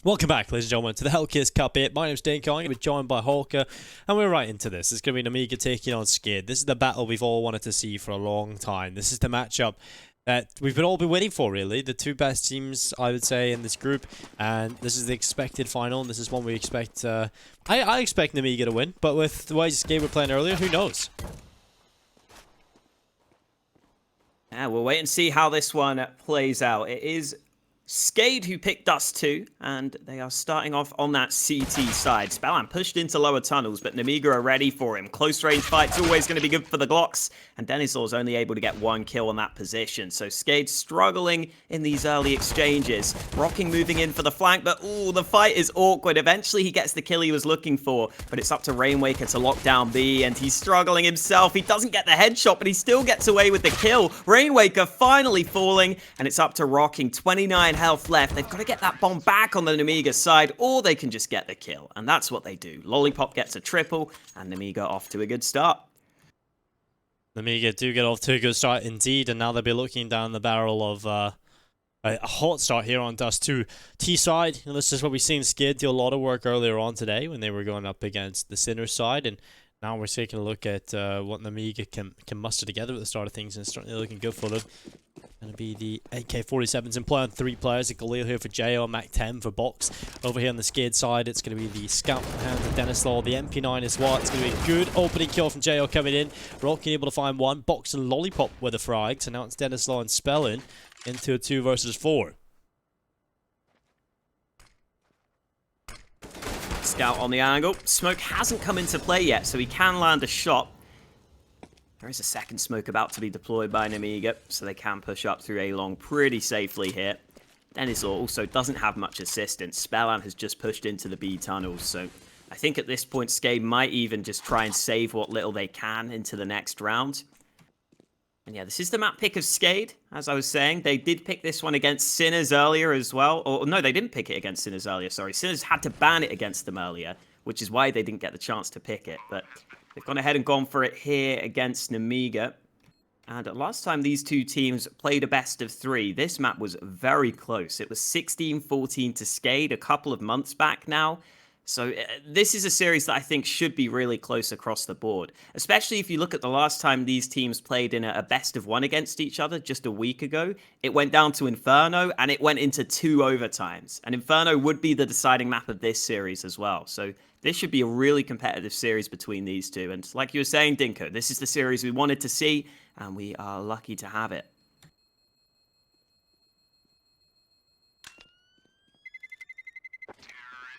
Welcome back, ladies and gentlemen, to the Hellcase Cup 8. My name's Dane Kong, we're joined by Hawker, and we're right into this. It's going to be Nemiga taking on SKADE. This is the battle we've all wanted to see for a long time. This is the matchup that we've all been waiting for, really. The two best teams, I would say, in this group, and this is the expected final, and this is one we expect... I expect Nemiga to win, but with the way SKADE were playing earlier, who knows? Yeah, we'll wait and see how this one plays out. It is SKADE who picked Dust2, and they are starting off on that CT side. SPELLAN pushed into lower tunnels, but Nemiga are ready for him. Close range fight's always going to be good for the Glocks, and dennyslaw is only able to get one kill on that position. So SKADE struggling in these early exchanges. Rocking moving in for the flank, but ooh, the fight is awkward. Eventually he gets the kill he was looking for, but it's up to Rainwaker to lock down B, and he's struggling himself. He doesn't get the headshot, but he still gets away with the kill. Rainwaker finally falling, and it's up to Rocking. 29 health left. They've got to get that bomb back on the Nemiga side, or they can just get the kill, and that's what they do. Lollipop gets a triple, and Nemiga off to a good start. Nemiga do get off to a good start indeed, and now they'll be looking down the barrel of a hot start here on Dust2. T-side, and this is what we've seen SKADE do a lot of work earlier on today when they were going up against the Sinner side, and now we're taking a look at what Nemiga can muster together at the start of things, and it's certainly looking good for them. Going to be the AK-47s in play on 3 players. A Galil here for JO, Mac 10 for Box. Over here on the SKADE side, it's going to be the Scout hand of dennyslaw, the MP9 as well. It's going to be a good opening kill from JO coming in. Rocking able to find one. Box and Lollipop were the frags, so now it's dennyslaw and SPELLAN into a 2 versus 4. Scout on the angle. Smoke hasn't come into play yet, so he can land a shot. There is a second smoke about to be deployed by Nemiga, so they can push up through A long pretty safely here. dennyslaw also doesn't have much assistance. SPELLAN has just pushed into the B tunnels, so I think at this point SKADE might even just try and save what little they can into the next round. And yeah, this is the map pick of SKADE, as I was saying. They did pick this one against Sinners earlier as well. Or no, they didn't pick it against Sinners earlier, sorry. Sinners had to ban it against them earlier, which is why they didn't get the chance to pick it. But they've gone ahead and gone for it here against Nemiga. And last time these two teams played a best of 3, this map was very close. It was 16-14 to SKADE a couple of months back now. So this is a series that I think should be really close across the board, especially if you look at the last time these teams played in a best of 1 against each other just a week ago. It went down to Inferno, and it went into 2 overtimes. And Inferno would be the deciding map of this series as well. So this should be a really competitive series between these two. And like you were saying, Dinko, this is the series we wanted to see, and we are lucky to have it.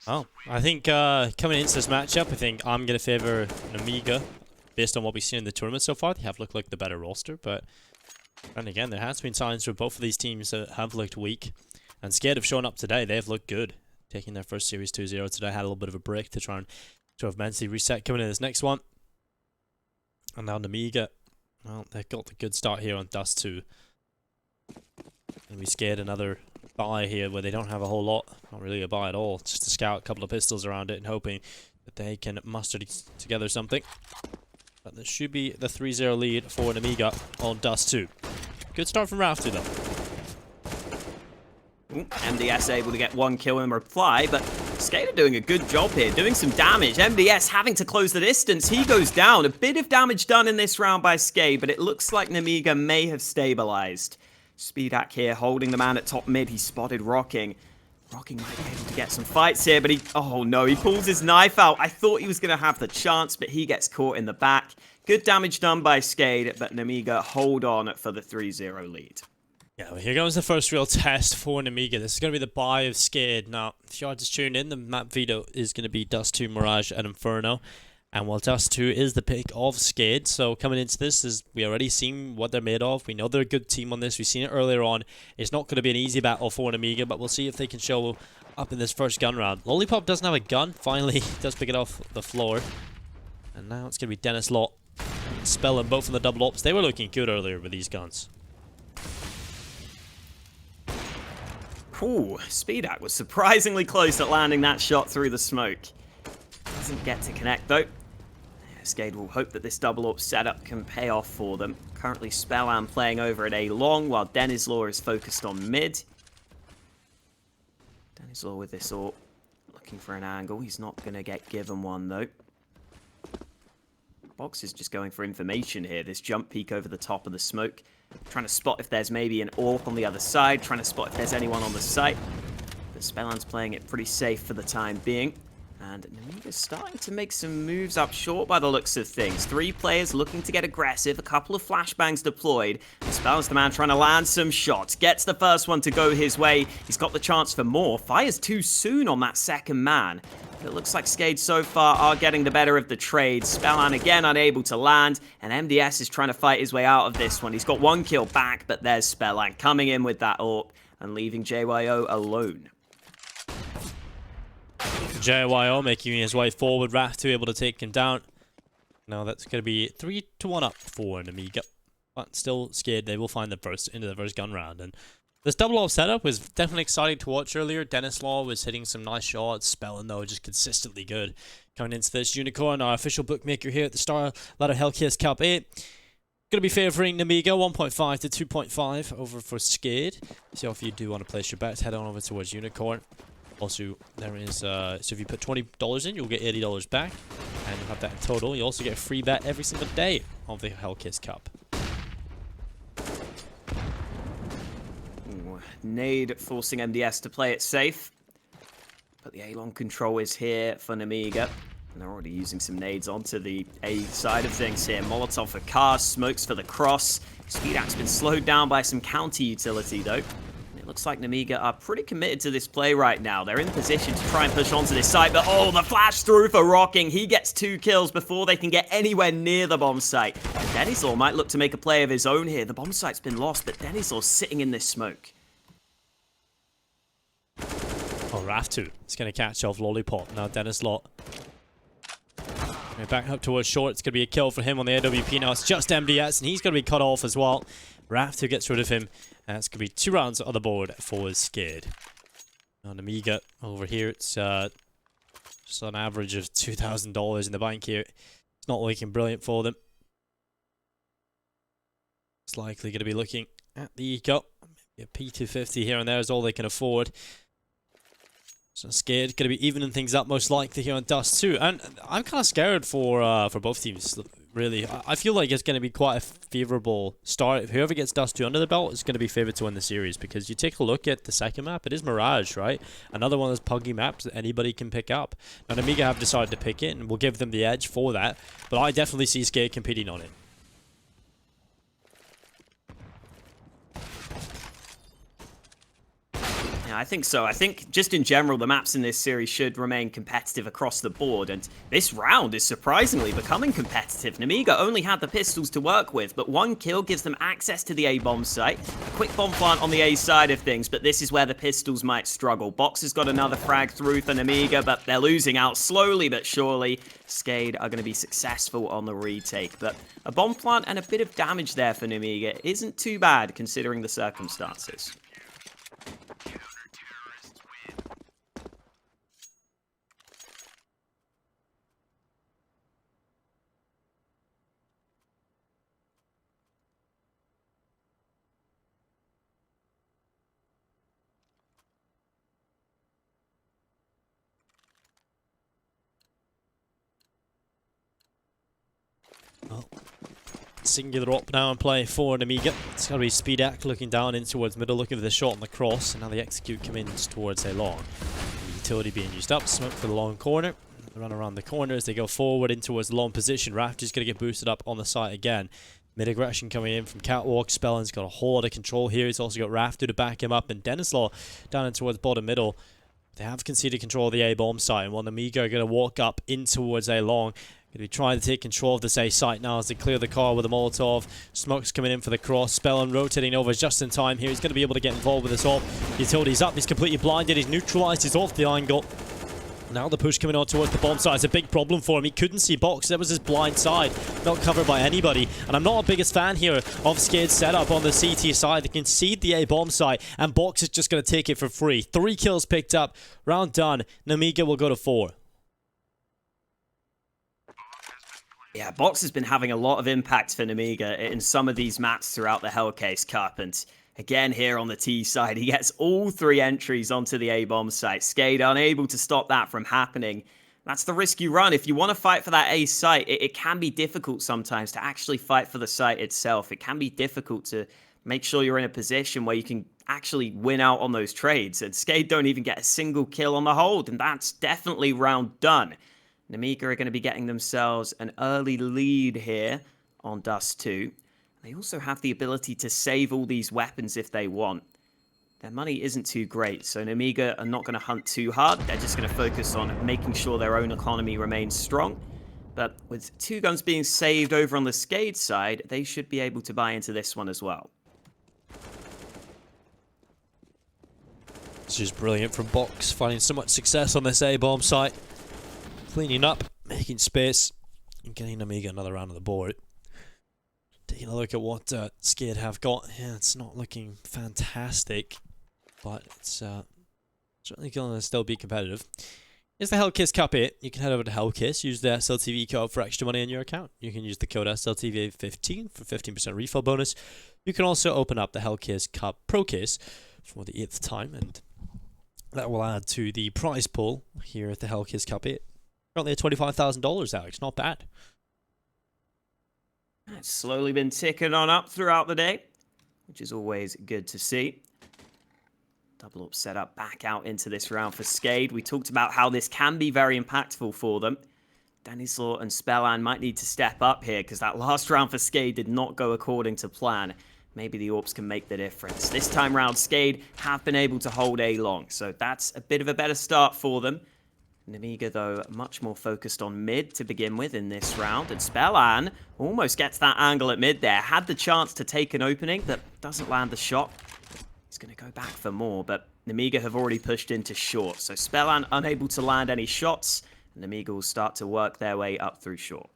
Oh, I think coming into this matchup, I think I'm going to favor Nemiga based on what we've seen in the tournament so far. They have looked like the better roster, but then again, there has been signs for both of these teams that have looked weak. And SKADE have shown up today. They've looked good. Taking their first series 2-0 today, had a little bit of a break to try and sort of mentally reset coming in this next one. And now Nemiga, well, they've got the good start here on Dust2. And we SKADE another buy here where they don't have a whole lot, not really a buy at all, just to scout a couple of pistols around it and hoping that they can muster together something. But this should be the 3-0 lead for Nemiga on Dust2. Good start from rafftu though. MDS able to get 1 kill in reply, but SKADE are doing a good job here, doing some damage. MDS having to close the distance. He goes down. A bit of damage done in this round by SKADE, but it looks like Nemiga may have stabilized. SPEDAC here holding the man at top mid. He spotted Rocking. Rocking might be able to get some fights here, but oh no, he pulls his knife out. I thought he was going to have the chance, but he gets caught in the back. Good damage done by SKADE, but Nemiga hold on for the 3-0 lead. Yeah, well, here goes the first real test for Nemiga. This is going to be the buy of SKADE. Now, if you are just tuned in, the map veto is going to be Dust2, Mirage, and Inferno. And while Dust2 is the pick of SKADE, so coming into this, is we already seen what they're made of. We know they're a good team on this. We've seen it earlier on. It's not going to be an easy battle for Nemiga, but we'll see if they can show up in this first gun round. Lollipop doesn't have a gun. Finally, he does pick it off the floor. And now it's going to be dennyslaw and SPELLAN, both from the double ops. They were looking good earlier with these guns. Ooh, SPEDAC was surprisingly close at landing that shot through the smoke. Doesn't get to connect though. SKADE will hope that this double AWP setup can pay off for them. Currently SPELLAN playing over at A long while dennyslaw is focused on mid. dennyslaw with this AWP. Looking for an angle. He's not going to get given one, though. Box is just going for information here. This jump peek over the top of the smoke. Trying to spot if there's maybe an AWP on the other side. Trying to spot if there's anyone on the site. But SPELLAN's playing it pretty safe for the time being. And Nemiga's starting to make some moves up short by the looks of things. 3 players looking to get aggressive. A couple of flashbangs deployed. SPELLAN's the man trying to land some shots. Gets the first one to go his way. He's got the chance for more. Fires too soon on that second man. It looks like SKADE so far are getting the better of the trade. SPELLAN again unable to land, and MDS is trying to fight his way out of this one. He's got 1 kill back, but there's SPELLAN coming in with that AWP and leaving JYO alone. JYO making his way forward, rafftu able to take him down. Now that's going to be 3-1 up for Nemiga, but still SKADE. They will find the first into the first gun round, and this double off setup was definitely exciting to watch earlier. dennyslaw was hitting some nice shots. SPELLAN, though, just consistently good. Coming into this Unicorn, our official bookmaker here at the StarLadder Hellcase Cup 8. Going to be favouring Nemiga 1.5 to 2.5 over for SKADE. So if you do want to place your bets, head on over towards Unicorn. Also, there is, so if you put $20 in, you'll get $80 back. And you'll have that in total. You also get a free bet every single day of the Hellcase Cup. Nade forcing MDS to play it safe. But the A-long control is here for Nemiga. And they're already using some nades onto the A side of things here. Molotov for cars, smokes for the cross. SpeedAct's been slowed down by some counter utility though. And it looks like Nemiga are pretty committed to this play right now. They're in position to try and push onto this site, but oh, the flash through for Rocking. He gets 2 kills before they can get anywhere near the bomb site. And dennyslaw might look to make a play of his own here. The bomb site's been lost, but dennyslaw's sitting in this smoke. Oh, rafftu. It's going to catch off Lollipop. Now dennyslaw. Back up towards short. It's going to be a kill for him on the AWP. Now it's just MDS, and he's going to be cut off as well. rafftu gets rid of him. And it's going to be 2 rounds on the board for SKADE. Now Nemiga over here. It's just an average of $2,000 in the bank here. It's not looking brilliant for them. It's likely going to be looking at the eco. Maybe a P250 here and there is all they can afford. So SKADE going to be evening things up most likely here on Dust2, and I'm kind of scared for both teams. Really, I feel like it's going to be quite a favourable start. Whoever gets Dust2 under the belt is going to be favoured to win the series, because you take a look at the second map, it is Mirage, right? Another one of those puggy maps that anybody can pick up. Now Nemiga have decided to pick it, and we'll give them the edge for that. But I definitely see SKADE competing on it. I think so. I think just in general, the maps in this series should remain competitive across the board, and this round is surprisingly becoming competitive. Nemiga only had the pistols to work with, but 1 kill gives them access to the A-bomb site. A quick bomb plant on the A side of things, but this is where the pistols might struggle. Box has got another frag through for Nemiga, but they're losing out slowly but surely. SKADE are going to be successful on the retake, but a bomb plant and a bit of damage there for Nemiga isn't too bad considering the circumstances. Well, singular op now in play for Nemiga. It's going to be SpeedAct looking down in towards middle, looking for the shot on the cross, and now the execute comes towards a long. The utility being used up, smoke for the long corner. They run around the corner as they go forward in towards the long position. rafftu's going to get boosted up on the site again. Mid-aggression coming in from Catwalk. SPELLAN's got a whole lot of control here. He's also got rafftu to back him up, and dennyslaw down in towards bottom middle. They have conceded control of the A-bomb site, and while Nemiga are going to walk up in towards A long. Going to be trying to take control of this A site now as they clear the car with a Molotov. Smoke's coming in for the cross. SPELLAN rotating over just in time here. He's going to be able to get involved with this AWP. Utility's up. He's completely blinded. He's neutralized. He's off the angle. Now the push coming on towards the bomb site is a big problem for him. He couldn't see Box. That was his blind side. Not covered by anybody. And I'm not a biggest fan here of SKADE's setup on the CT side. They concede the A bomb site, and Box is just going to take it for free. 3 kills picked up. Round done. Nemiga will go to 4. Yeah, Box has been having a lot of impact for Nemiga in some of these maps throughout the Hellcase Cup, and Again, here on the T side, he gets all 3 entries onto the A-bomb site. SKADE unable to stop that from happening. That's the risk you run. If you want to fight for that A site, it can be difficult sometimes to actually fight for the site itself. It can be difficult to make sure you're in a position where you can actually win out on those trades. And SKADE don't even get a single kill on the hold, and that's definitely round done. Nemiga are going to be getting themselves an early lead here on Dust2. They also have the ability to save all these weapons if they want. Their money isn't too great, so Nemiga are not going to hunt too hard. They're just going to focus on making sure their own economy remains strong. But with 2 guns being saved over on the SKADE side, they should be able to buy into this one as well. This is brilliant from Box, finding so much success on this A-bomb site. Cleaning up, making space, and getting Nemiga another round on the board. Taking a look at what SKADE have got. Yeah, it's not looking fantastic, but it's certainly going to still be competitive. Here's the Hellcase Cup 8. You can head over to Hellcase, use the SLTV code for extra money in your account. You can use the code SLTV15 for 15% refill bonus. You can also open up the Hellcase Cup Pro Case for the 8th time, and that will add to the prize pool here at the Hellcase Cup 8. Currently at $25,000, Alex. Not bad. It's slowly been ticking on up throughout the day, which is always good to see. Double up setup back out into this round for SKADE. We talked about how this can be very impactful for them. dennyslaw and SPELLAN might need to step up here because that last round for SKADE did not go according to plan. Maybe the AWPs can make the difference. This time round, SKADE have been able to hold A long, so that's a bit of a better start for them. Nemiga, though, much more focused on mid to begin with in this round. And SPELLAN almost gets that angle at mid there. Had the chance to take an opening, but doesn't land the shot. He's going to go back for more, but Nemiga have already pushed into short. So SPELLAN unable to land any shots. And Nemiga will start to work their way up through short.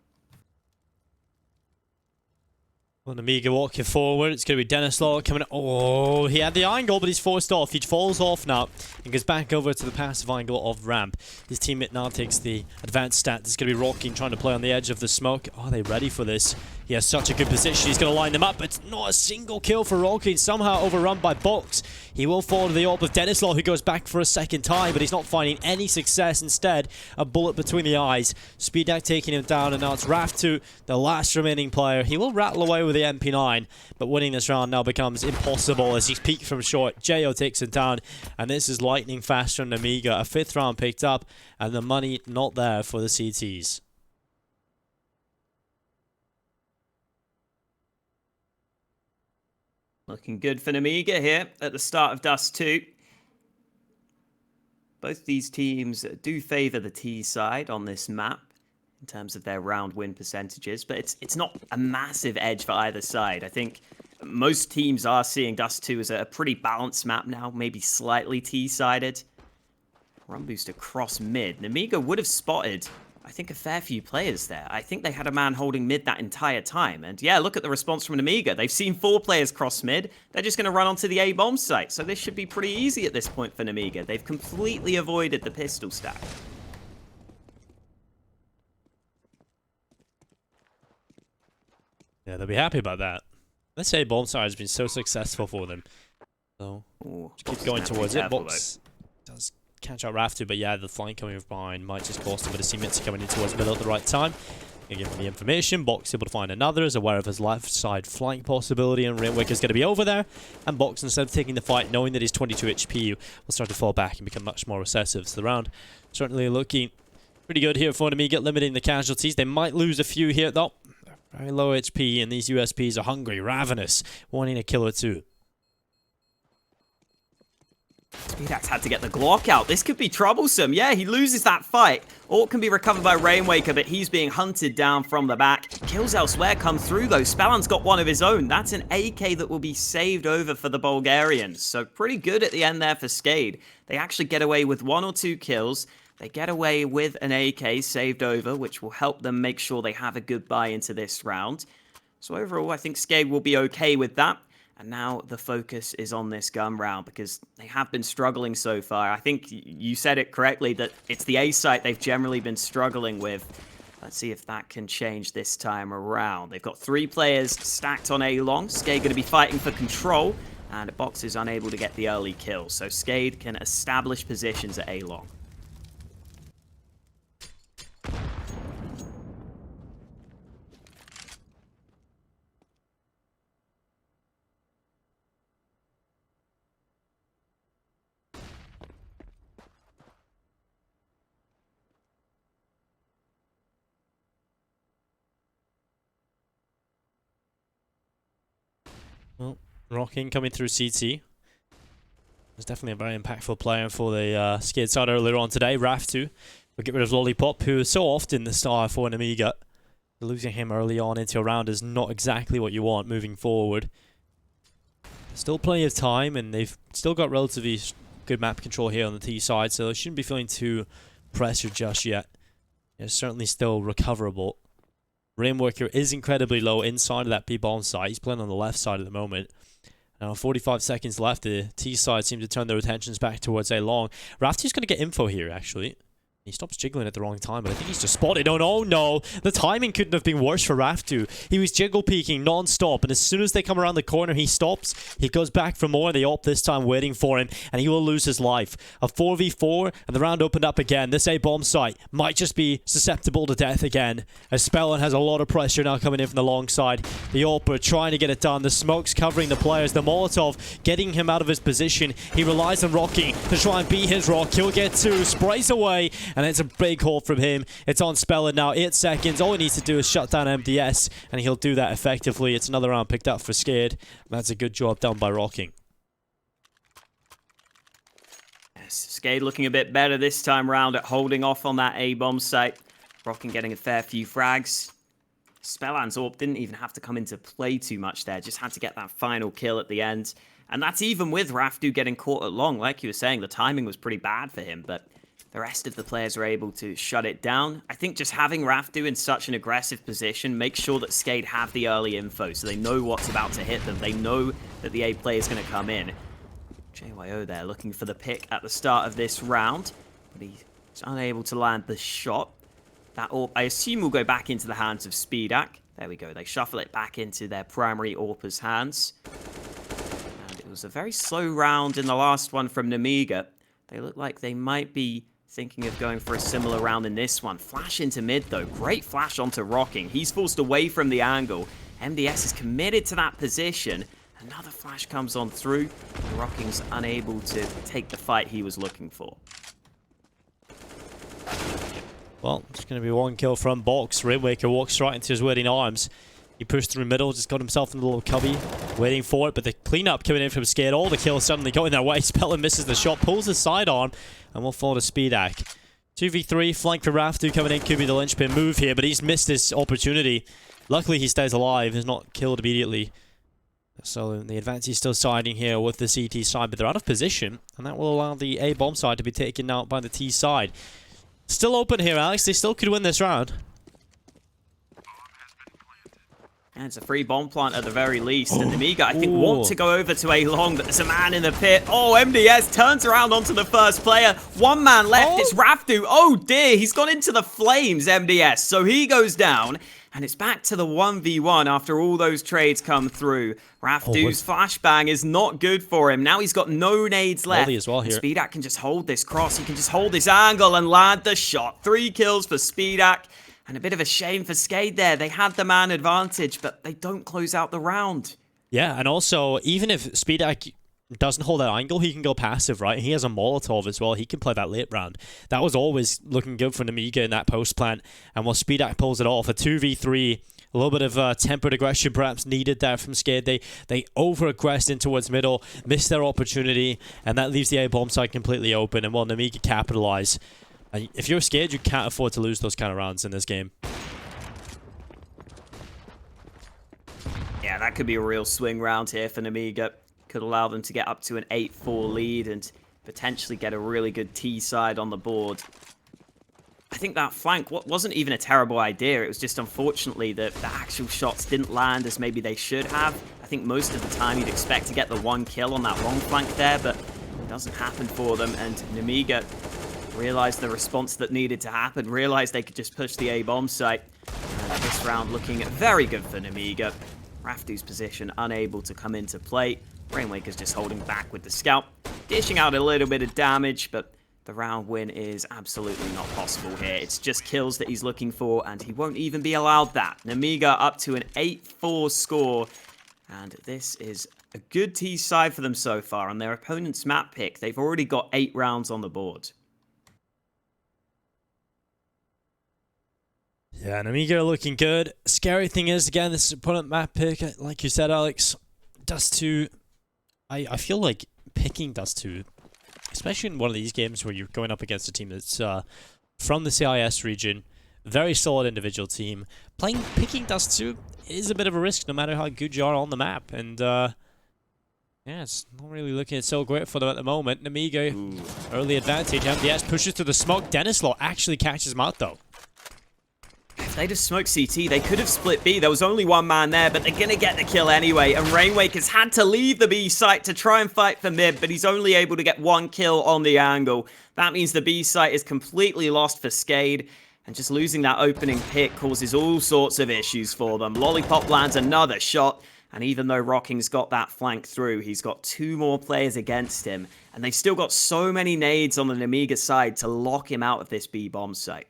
Well, Nemiga walking forward. It's going to be dennyslaw coming. Oh, he had the angle, but he's forced off. He falls off now and goes back over to the passive angle of ramp. His teammate now takes the advanced stat. This is going to be Rocking trying to play on the edge of the smoke. Oh, are they ready for this? He has such a good position. He's going to line them up. It's not a single kill for Rocking. Somehow overrun by Box. He will fall to the AWP of dennyslaw, who goes back for a second time, but he's not finding any success. Instead, a bullet between the eyes. SpeedDAC taking him down, and now it's rafftu, the last remaining player. He will rattle away with the MP9, but winning this round now becomes impossible as he's peeked from short. Jo takes him down, and this is lightning fast from Nemiga. A 5th round picked up, and the money not there for the CTs. Looking good for Nemiga here at the start of Dust2. Both these teams do favour the T side on this map in terms of their round win percentages, but it's not a massive edge for either side. I think most teams are seeing Dust2 as a pretty balanced map now, maybe slightly T-sided. Run boost across mid. Nemiga would have spotted, I think, a fair few players there. I think they had a man holding mid that entire time. And yeah, look at the response from Nemiga. They've seen 4 players cross mid. They're just going to run onto the A-bomb site. So this should be pretty easy at this point for Nemiga. They've completely avoided the pistol stack. Yeah, they'll be happy about that. Let's say bomb side has been so successful for them. So, keep going towards it. Box does catch out rafftu, but yeah, the flank coming from behind might just cost him, but his teammates are coming in towards middle at the right time. Gonna give him the information. Box able to find another, is aware of his left side flank possibility, and Rainwaker is going to be over there. And Box, instead of taking the fight, knowing that he's 22 HP, will start to fall back and become much more recessive. So the round certainly looking pretty good here for Nemiga, limiting the casualties. They might lose a few here, though. Very low HP, and these USPs are hungry, ravenous, wanting a kill or two. SpeedDAC had to get the Glock out. This could be troublesome. Yeah, he loses that fight. Or it can be recovered by Rainwaker, but he's being hunted down from the back. Kills elsewhere come through, though. SPELLAN's got one of his own. That's an AK that will be saved over for the Bulgarians. So pretty good at the end there for SKADE. They actually get away with 1 or 2 kills. They get away with an AK saved over, which will help them make sure they have a good buy into this round. So overall, I think SKADE will be okay with that. And now the focus is on this gun round because they have been struggling so far. I think you said it correctly that it's the A site they've generally been struggling with. Let's see if that can change this time around. They've got 3 players stacked on A long. SKADE going to be fighting for control. And Box is unable to get the early kill, so SKADE can establish positions at A long. Well, Rocking coming through CT. He's definitely a very impactful player for the SKADE side earlier on today. rafftu will get rid of Lollipop, who is so often the star for Nemiga. Losing him early on into a round is not exactly what you want moving forward. Still plenty of time, and they've still got relatively good map control here on the T side, so they shouldn't be feeling too pressured just yet. It's certainly still recoverable. Rainwaker is incredibly low inside of that B-bomb site. He's playing on the left side at the moment. Now, 45 seconds left. The T side seem to turn their attentions back towards A long. rafftu's going to get info here, actually. He stops jiggling at the wrong time, but I think he's just spotted. Oh, no, no. The timing couldn't have been worse for rafftu. He was jiggle peeking non-stop, and as soon as they come around the corner, he stops. He goes back for more. They op this time waiting for him, and he will lose his life. A 4v4, and the round opened up again. This A-bomb site might just be susceptible to death again, as SPELLAN has a lot of pressure now coming in from the long side. The AWP are trying to get it done. The smoke's covering the players. The Molotov getting him out of his position. He relies on Rocky to try and beat his rock. He'll get two, sprays away, and it's a big haul from him. It's on SPELLAN now. 8 seconds. All he needs to do is shut down MDS, and he'll do that effectively. It's another round picked up for SKADE. That's a good job done by Rocking. Yes, SKADE looking a bit better this time round at holding off on that A-bomb site. Rocking getting a fair few frags. SPELLAN's AWP didn't even have to come into play too much there. Just had to get that final kill at the end. And that's even with rafftu getting caught at long. Like you were saying, the timing was pretty bad for him, but the rest of the players were able to shut it down. I think just having rafftu in such an aggressive position makes sure that SKADE have the early info, so they know what's about to hit them. They know that the A player is going to come in. JYO there looking for the pick at the start of this round, but he's unable to land the shot. That AWP, I assume, will go back into the hands of SPEDAC. There we go. They shuffle it back into their primary AWPer's hands. And it was a very slow round in the last one from Nemiga. They look like they might be thinking of going for a similar round in this one. Flash into mid, though. Great flash onto Rocking. He's forced away from the angle. MDS is committed to that position. Another flash comes on through. And Rocking's unable to take the fight he was looking for. Well, it's going to be one kill from Box. Rainwaker walks right into his waiting arms. He pushed through middle, just got himself in a little cubby, waiting for it, but the cleanup coming in from SKADE, all the kills suddenly going their way. SPELLAN misses the shot, pulls his sidearm, and will fall to SPEDAC. 2v3, flank for rafftu coming in, could be the linchpin move here, but he's missed his opportunity. Luckily, he stays alive, he's not killed immediately. So the advantage is still siding here with the CT side, but they're out of position, and that will allow the A-bomb side to be taken out by the T side. Still open here, Alex. They still could win this round. And it's a free bomb plant at the very least. And Nemiga, I think, want to go over to A long, but there's a man in the pit. Oh, MDS turns around onto the first player. One man left. It's rafftu. Oh, dear. He's gone into the flames, MDS. So he goes down. And it's back to the 1v1 after all those trades come through. rafftu's flashbang is not good for him. Now he's got no nades left. As well here. SPEDAC can just hold this cross. He can just hold this angle and land the shot. 3 kills for SPEDAC. And a bit of a shame for SKADE there. They had the man advantage, but they don't close out the round. Yeah, and also, even if SPEDAC doesn't hold that angle, he can go passive, right? He has a Molotov as well. He can play that late round. That was always looking good for Nemiga in that post plant. And while SPEDAC pulls it off, a 2v3, a little bit of tempered aggression perhaps needed there from SKADE. They over-aggressed in towards middle, missed their opportunity, and that leaves the A-bomb side completely open. And while Nemiga capitalize, if you're SKADE, you can't afford to lose those kind of rounds in this game. Yeah, that could be a real swing round here for Nemiga. Could allow them to get up to an 8-4 lead and potentially get a really good T side on the board. I think that flank wasn't even a terrible idea. It was just unfortunately that the actual shots didn't land as maybe they should have. I think most of the time you'd expect to get the 1 kill on that long flank there, but it doesn't happen for them. And Nemiga realized the response that needed to happen, realized they could just push the A-bomb site. And this round looking very good for Nemiga. rafftu's position unable to come into play. Rainwaker's just holding back with the scout, dishing out a little bit of damage, but the round win is absolutely not possible here. It's just kills that he's looking for, and he won't even be allowed that. Nemiga up to an 8-4 score, and this is a good T side for them so far. On their opponent's map pick, they've already got 8 rounds on the board. Yeah, Nemiga looking good. Scary thing is, again, this is opponent map pick. Like you said, Alex, Dust2. I feel like picking Dust2, especially in one of these games where you're going up against a team that's from the CIS region, very solid individual team. Picking Dust2 is a bit of a risk, no matter how good you are on the map. And yeah, it's not really looking so great for them at the moment. Nemiga, early advantage. MDS pushes to the smoke. dennyslaw actually catches him out, though. If they'd have smoked CT, they could have split B. There was only one man there, but they're going to get the kill anyway. And Rainwaker's had to leave the B site to try and fight for mid, but he's only able to get 1 kill on the angle. That means the B site is completely lost for SKADE. And just losing that opening pick causes all sorts of issues for them. Lollipop lands another shot. And even though Rocking's got that flank through, he's got 2 more players against him. And they've still got so many nades on the Nemiga side to lock him out of this B bomb site.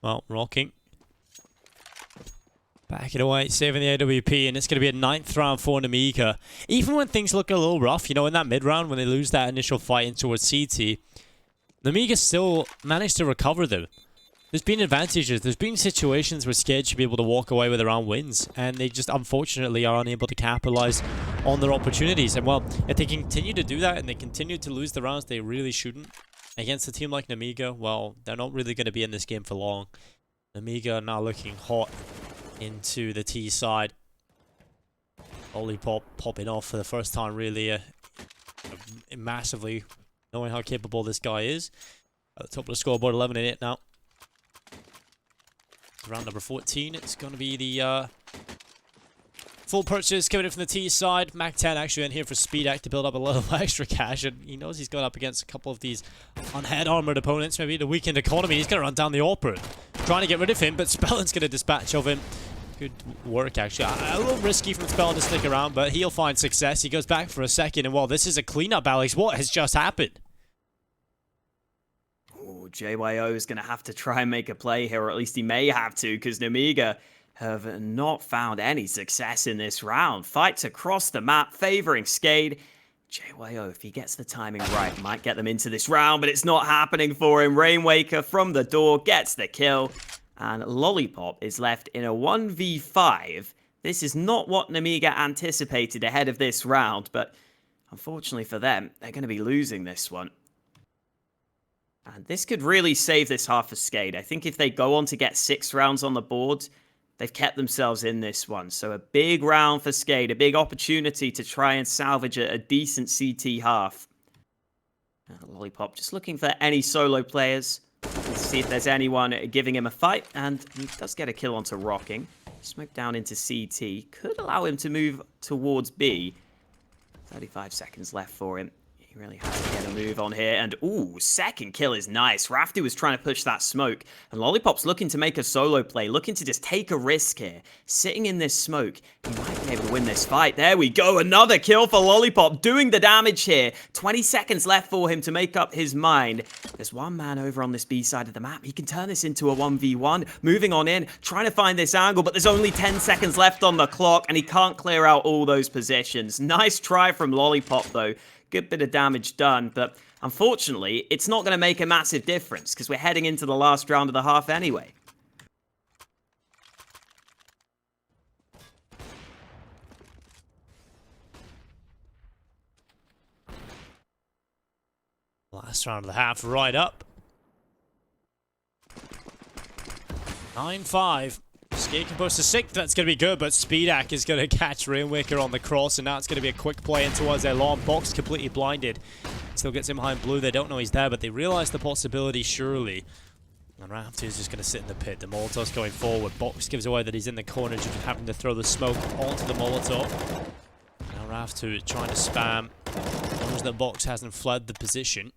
Well, Rocking. Back it away, saving the AWP, and it's going to be a 9th round for Nemiga. Even when things look a little rough, you know, in that mid-round, when they lose that initial fight in towards CT, Nemiga still managed to recover them. There's been advantages. There's been situations where SKADE should be able to walk away with their own wins, and they just unfortunately are unable to capitalize on their opportunities. And well, if they continue to do that and they continue to lose the rounds they really shouldn't against a team like Nemiga, well, they're not really going to be in this game for long. Nemiga now looking hot into the T side. Lollipop popping off for the first time, really massively, knowing how capable this guy is. At the top of the scoreboard, 11-8 now. Round number 14, it's going to be the full purchase coming in from the T side. Mac 10 actually in here for SpeedAct to build up a little extra cash, and he knows he's going up against a couple of these unhead armored opponents, maybe the weakened economy. He's going to run down the Opera, trying to get rid of him, but SPELLAN's going to dispatch of him. Good work, actually. A little risky from SPELLAN to stick around, but he'll find success. He goes back for a second, and well, this is a cleanup, Alex. What has just happened? JYO is going to have to try and make a play here, or at least he may have to, because Nemiga have not found any success in this round. Fights across the map, favoring SKADE. JYO, if he gets the timing right, might get them into this round, but it's not happening for him. Rainwaker from the door gets the kill, and Lollipop is left in a 1v5. This is not what Nemiga anticipated ahead of this round, but unfortunately for them, they're going to be losing this one. And this could really save this half for SKADE. I think if they go on to get 6 rounds on the board, they've kept themselves in this one. So a big round for SKADE, a big opportunity to try and salvage a decent CT half. Lollipop just looking for any solo players. Let's see if there's anyone giving him a fight. And he does get a kill onto Rocking. Smoke down into CT. Could allow him to move towards B. 35 seconds left for him. He really has to get a move on here, and ooh, second kill is nice. rafftu was trying to push that smoke, and Lollipop's looking to make a solo play, looking to just take a risk here. Sitting in this smoke, he might be able to win this fight. There we go, another kill for Lollipop, doing the damage here. 20 seconds left for him to make up his mind. There's one man over on this B side of the map. He can turn this into a 1v1, moving on in, trying to find this angle, but there's only 10 seconds left on the clock, and he can't clear out all those positions. Nice try from Lollipop, though. Good bit of damage done, but unfortunately, it's not going to make a massive difference because we're heading into the last round of the half anyway. Last round of the half right up. 9-5. SKADE can post a 6th, that's going to be good, but SpeedAct is going to catch Rainwaker on the cross, and now it's going to be a quick play in towards their long box, completely blinded. Still gets him behind blue, they don't know he's there, but they realize the possibility, surely. And rafftu is just going to sit in the pit, the Molotov's going forward, box gives away that he's in the corner, just having to throw the smoke onto the Molotov. Now rafftu trying to spam, knows that box hasn't fled the position.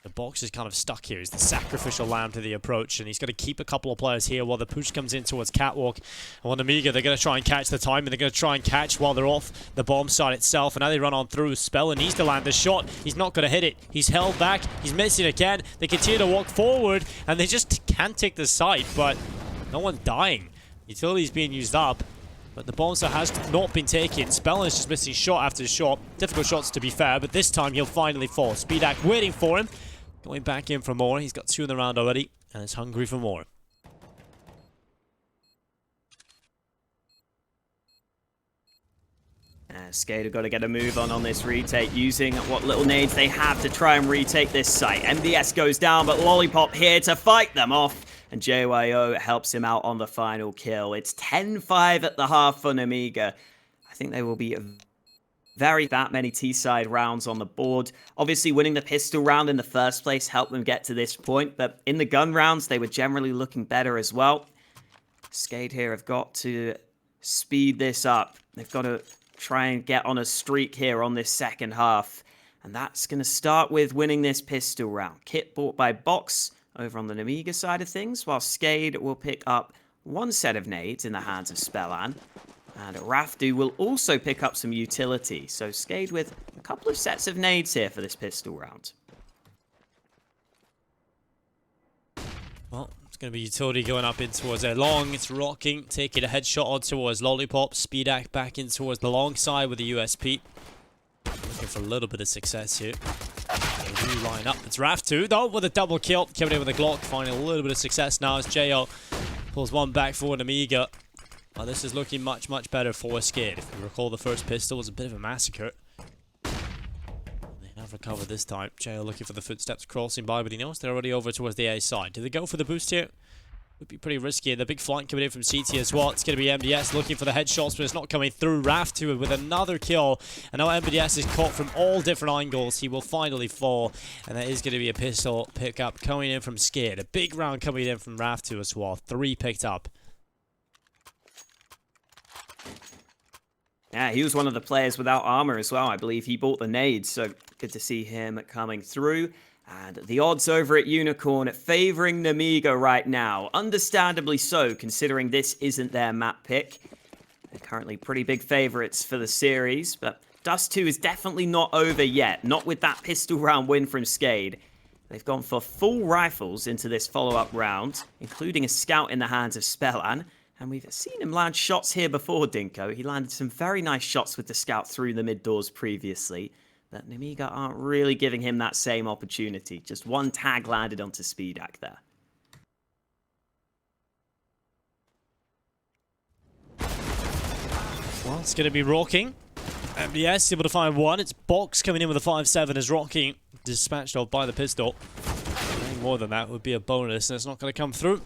The box is kind of stuck here. He's the sacrificial lamb to the approach, and he's got to keep a couple of players here while the push comes in towards Catwalk. And on Nemiga, they're going to try and catch the time, and they're going to try and catch while they're off the bomb site itself. And now they run on through. SPELLAN needs to land the shot. He's not going to hit it. He's held back. He's missing again. They continue to walk forward, and they just can't take the site, but no one's dying. Utility's being used up, but the bomb site has not been taken. SPELLAN is just missing shot after shot. Difficult shots to be fair, but this time he'll finally fall. SPEDAC waiting for him. Going back in for more. He's got 2 in the round already, and is hungry for more. SKADE have got to get a move on this retake, using what little nades they have to try and retake this site. MBS goes down, but Lollipop here to fight them off, and JYO helps him out on the final kill. It's 10-5 at the half for Nemiga. I think they will be that many T-side rounds on the board. Obviously, winning the pistol round in the first place helped them get to this point, but in the gun rounds, they were generally looking better as well. SKADE here have got to speed this up. They've got to try and get on a streak here on this second half, and that's going to start with winning this pistol round. Kit bought by Box over on the Nemiga side of things, while SKADE will pick up 1 set of nades in the hands of SPELLAN. And rafftu will also pick up some utility. So SKADE with a couple of sets of nades here for this pistol round. Well, it's going to be utility going up in towards a long. It's rocking, taking a headshot on towards Lollipop. SPEDAC back in towards the long side with the USP. Looking for a little bit of success here. They do line up. It's rafftu, though, with a double kill. Coming in with a Glock, finding a little bit of success now as JO pulls one back for Nemiga. Well, this is looking much, much better for SKADE. If you recall, the first pistol was a bit of a massacre. They have recovered this time. JO looking for the footsteps crossing by, but he knows they're already over towards the A side. Do they go for the boost here? Would be pretty risky. The big flank coming in from CT as well. It's going to be MBS looking for the headshots, but it's not coming through. rafftu with another kill. And now MBS is caught from all different angles. He will finally fall. And that is going to be a pistol pickup coming in from SKADE. A big round coming in from rafftu as well. 3 picked up. Yeah, he was one of the players without armor as well. I believe he bought the nades, so good to see him coming through. And the odds over at Unicorn favoring Nemiga right now. Understandably so, considering this isn't their map pick. They're currently pretty big favorites for the series, but Dust2 is definitely not over yet. Not with that pistol round win from SKADE. They've gone for full rifles into this follow-up round, including a scout in the hands of SPELLAN. And we've seen him land shots here before, Dinko. He landed some very nice shots with the scout through the mid doors previously. But Nemiga aren't really giving him that same opportunity. Just 1 tag landed onto SPEDAC there. Well, it's going to be rocking. MBS able to find 1. It's Box coming in with a 5-7 as rocking. Dispatched off by the pistol. Anything more than that would be a bonus, and it's not going to come through.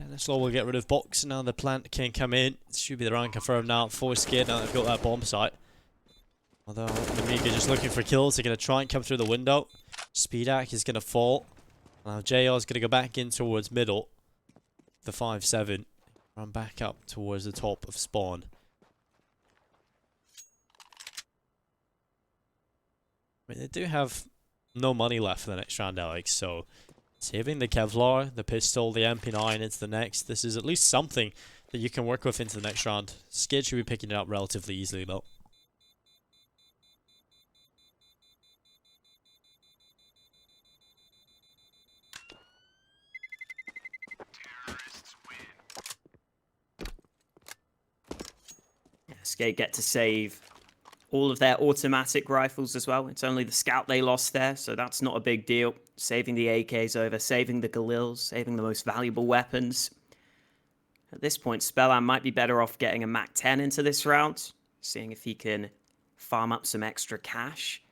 dennyslaw will get rid of Box. Now the plant can come in. It should be the round confirmed now for SKADE. Now they've got that bomb site. Although Nemiga just looking for kills. They're going to try and come through the window. SPEDAC is going to fall. Now JR is going to go back in towards middle. The 5-7. Run back up towards the top of spawn. I mean, they do have no money left for the next round, Alex, so saving the Kevlar, the pistol, the MP9 into the next, this is at least something that you can work with into the next round. SKADE should be picking it up relatively easily, though. SKADE get to save all of their automatic rifles as well. It's only the scout they lost there, so that's not a big deal. Saving the AKs over, saving the Galils, saving the most valuable weapons. At this point, SPELLAN might be better off getting a MAC-10 into this round, seeing if he can farm up some extra cash.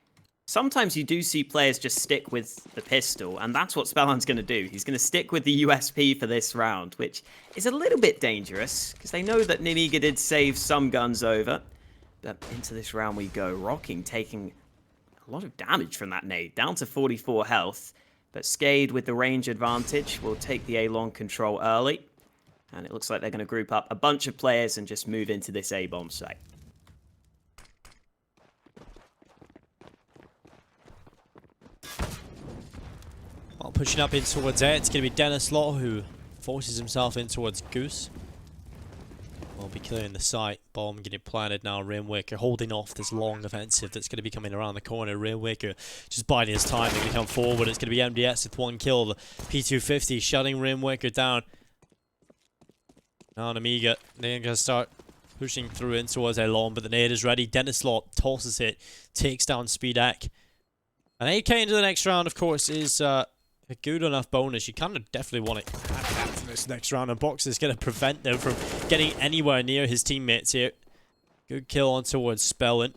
Sometimes you do see players just stick with the pistol, and that's what SPELLAN's going to do. He's going to stick with the USP for this round, which is a little bit dangerous, because they know that Nemiga did save some guns over. But into this round we go. Rocking taking a lot of damage from that nade, down to 44 health. But SKADE with the range advantage will take the A-long control early. And it looks like they're going to group up a bunch of players and just move into this A-bomb site. Well, pushing up in towards A, it's going to be dennyslaw who forces himself in towards Goose. We'll be clearing the site. Bomb getting planted now. Rainwaker holding off this long offensive that's going to be coming around the corner. Rainwaker just biding his time. They're going to come forward. It's going to be MDS with 1 kill. The P250 shutting Rainwaker down. Now Nemiga, they're going to start pushing through in towards A long, but the nade is ready. dennyslaw tosses it, takes down SPELLAN. An AK into the next round, of course, is a good enough bonus. You kind of definitely want it for this next round, and Box is going to prevent them from getting anywhere near his teammates here. Good kill on towards SPELLAN.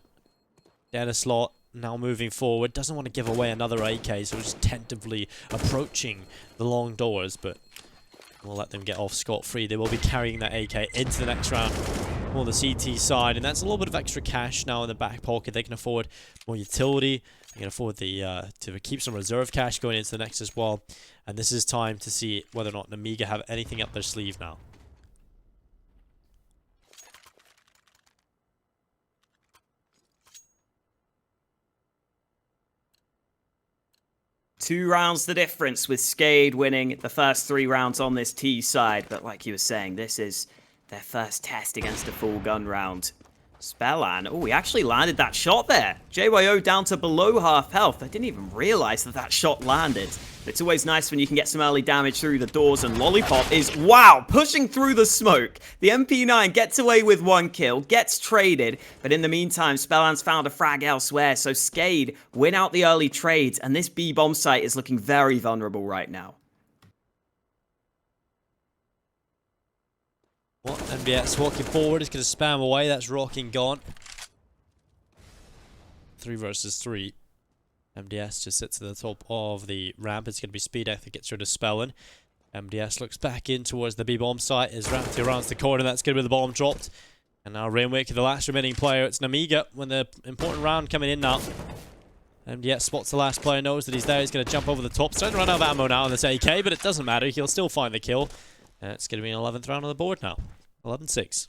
dennyslaw now moving forward. Doesn't want to give away another AK, so just tentatively approaching the long doors, but we'll let them get off scot-free. They will be carrying that AK into the next round on the CT side, and that's a little bit of extra cash now in the back pocket. They can afford more utility. They can afford the to keep some reserve cash going into the next as well. And this is time to see whether or not Nemiga have anything up their sleeve now. Two rounds the difference, with SKADE winning the first 3 rounds on this T side. But like you were saying, this is their first test against a full gun round. SPELLAN, oh, he actually landed that shot there. JYO down to below half health. I didn't even realize that that shot landed. It's always nice when you can get some early damage through the doors, and Lollipop is, wow, pushing through the smoke. The MP9 gets away with 1 kill, gets traded, but in the meantime, SPELLAN's found a frag elsewhere, so SKADE win out the early trades, and this B-bomb site is looking very vulnerable right now. Well, MBS walking forward is going to spam away. That's rocking gone. 3 versus 3. MDS just sits at the top of the ramp. It's going to be SPELLAN that gets rid of SPELLAN. MDS looks back in towards the B-bomb site as rafftu rounds the corner. That's going to be the bomb dropped. And now Rainwaker, the last remaining player. It's Nemiga when the important round coming in now. MDS spots the last player, knows that he's there. He's going to jump over the top. Starting to run out of ammo now on this AK, but it doesn't matter. He'll still find the kill. And it's going to be an 11th round on the board now. 11-6.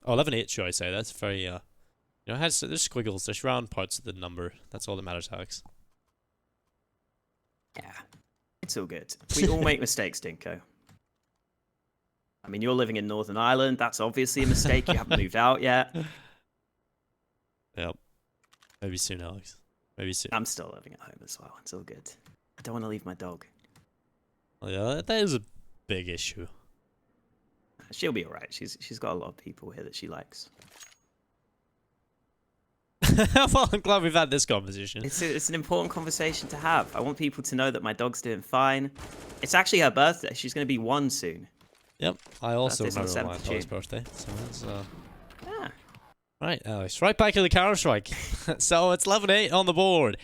Oh, 11-8, should I say. That's very, you know, there's squiggles. There's round parts of the number. That's all that matters, Alex. Yeah, it's all good. We all make mistakes, Dinko. I mean, you're living in Northern Ireland. That's obviously a mistake. You haven't moved out yet. Yep. Maybe soon, Alex. Maybe soon. I'm still living at home as well. It's all good. I don't want to leave my dog. Well, yeah, that is a big issue. She'll be alright. She's got a lot of people here that she likes. Well, I'm glad we've had this conversation. It's an important conversation to have. I want people to know that my dog's doing fine. It's actually her birthday. She's going to be 1 soon. Yep, I also Birthday's on remember the my 7th of dog's June. birthday. So that's, Yeah. right, Alex. Right back to the Counter-Strike. So it's 11-8 on the board.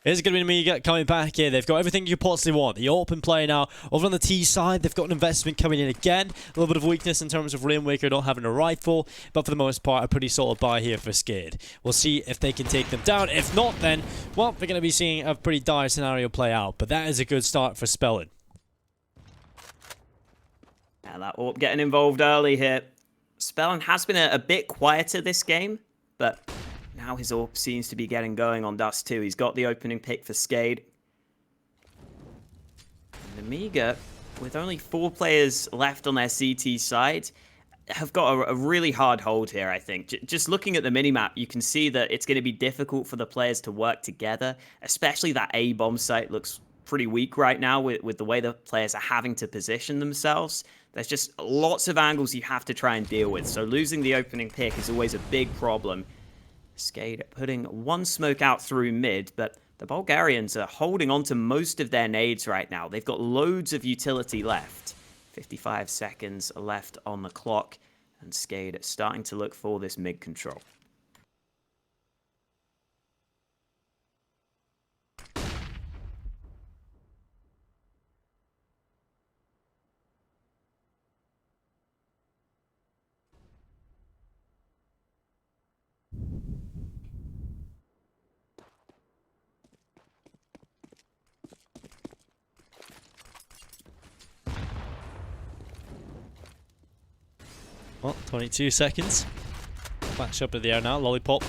It's going to be Nemiga coming back here. They've got everything you possibly want. The open play now. Over on the T side, they've got an investment coming in again. A little bit of weakness in terms of Rainwaker not having a rifle. But for the most part, a pretty solid buy here for SKADE. We'll see if they can take them down. If not, then, well, they're going to be seeing a pretty dire scenario play out. But that is a good start for SPELLAN. Yeah, that AWP getting involved early here. SPELLAN has been a bit quieter this game, but now his AWP seems to be getting going on Dust2. He's got the opening pick for SKADE. Nemiga, with only 4 players left on their CT side, have got a really hard hold here, I think. Just looking at the minimap, you can see that it's going to be difficult for the players to work together, especially that A bomb site looks pretty weak right now with the way the players are having to position themselves. There's just lots of angles you have to try and deal with, so losing the opening pick is always a big problem. SKADE putting 1 smoke out through mid, but the Bulgarians are holding on to most of their nades right now. They've got loads of utility left. 55 seconds left on the clock, and SKADE starting to look for this mid control. Well, 22 seconds. Flash up in the air now. Lollipop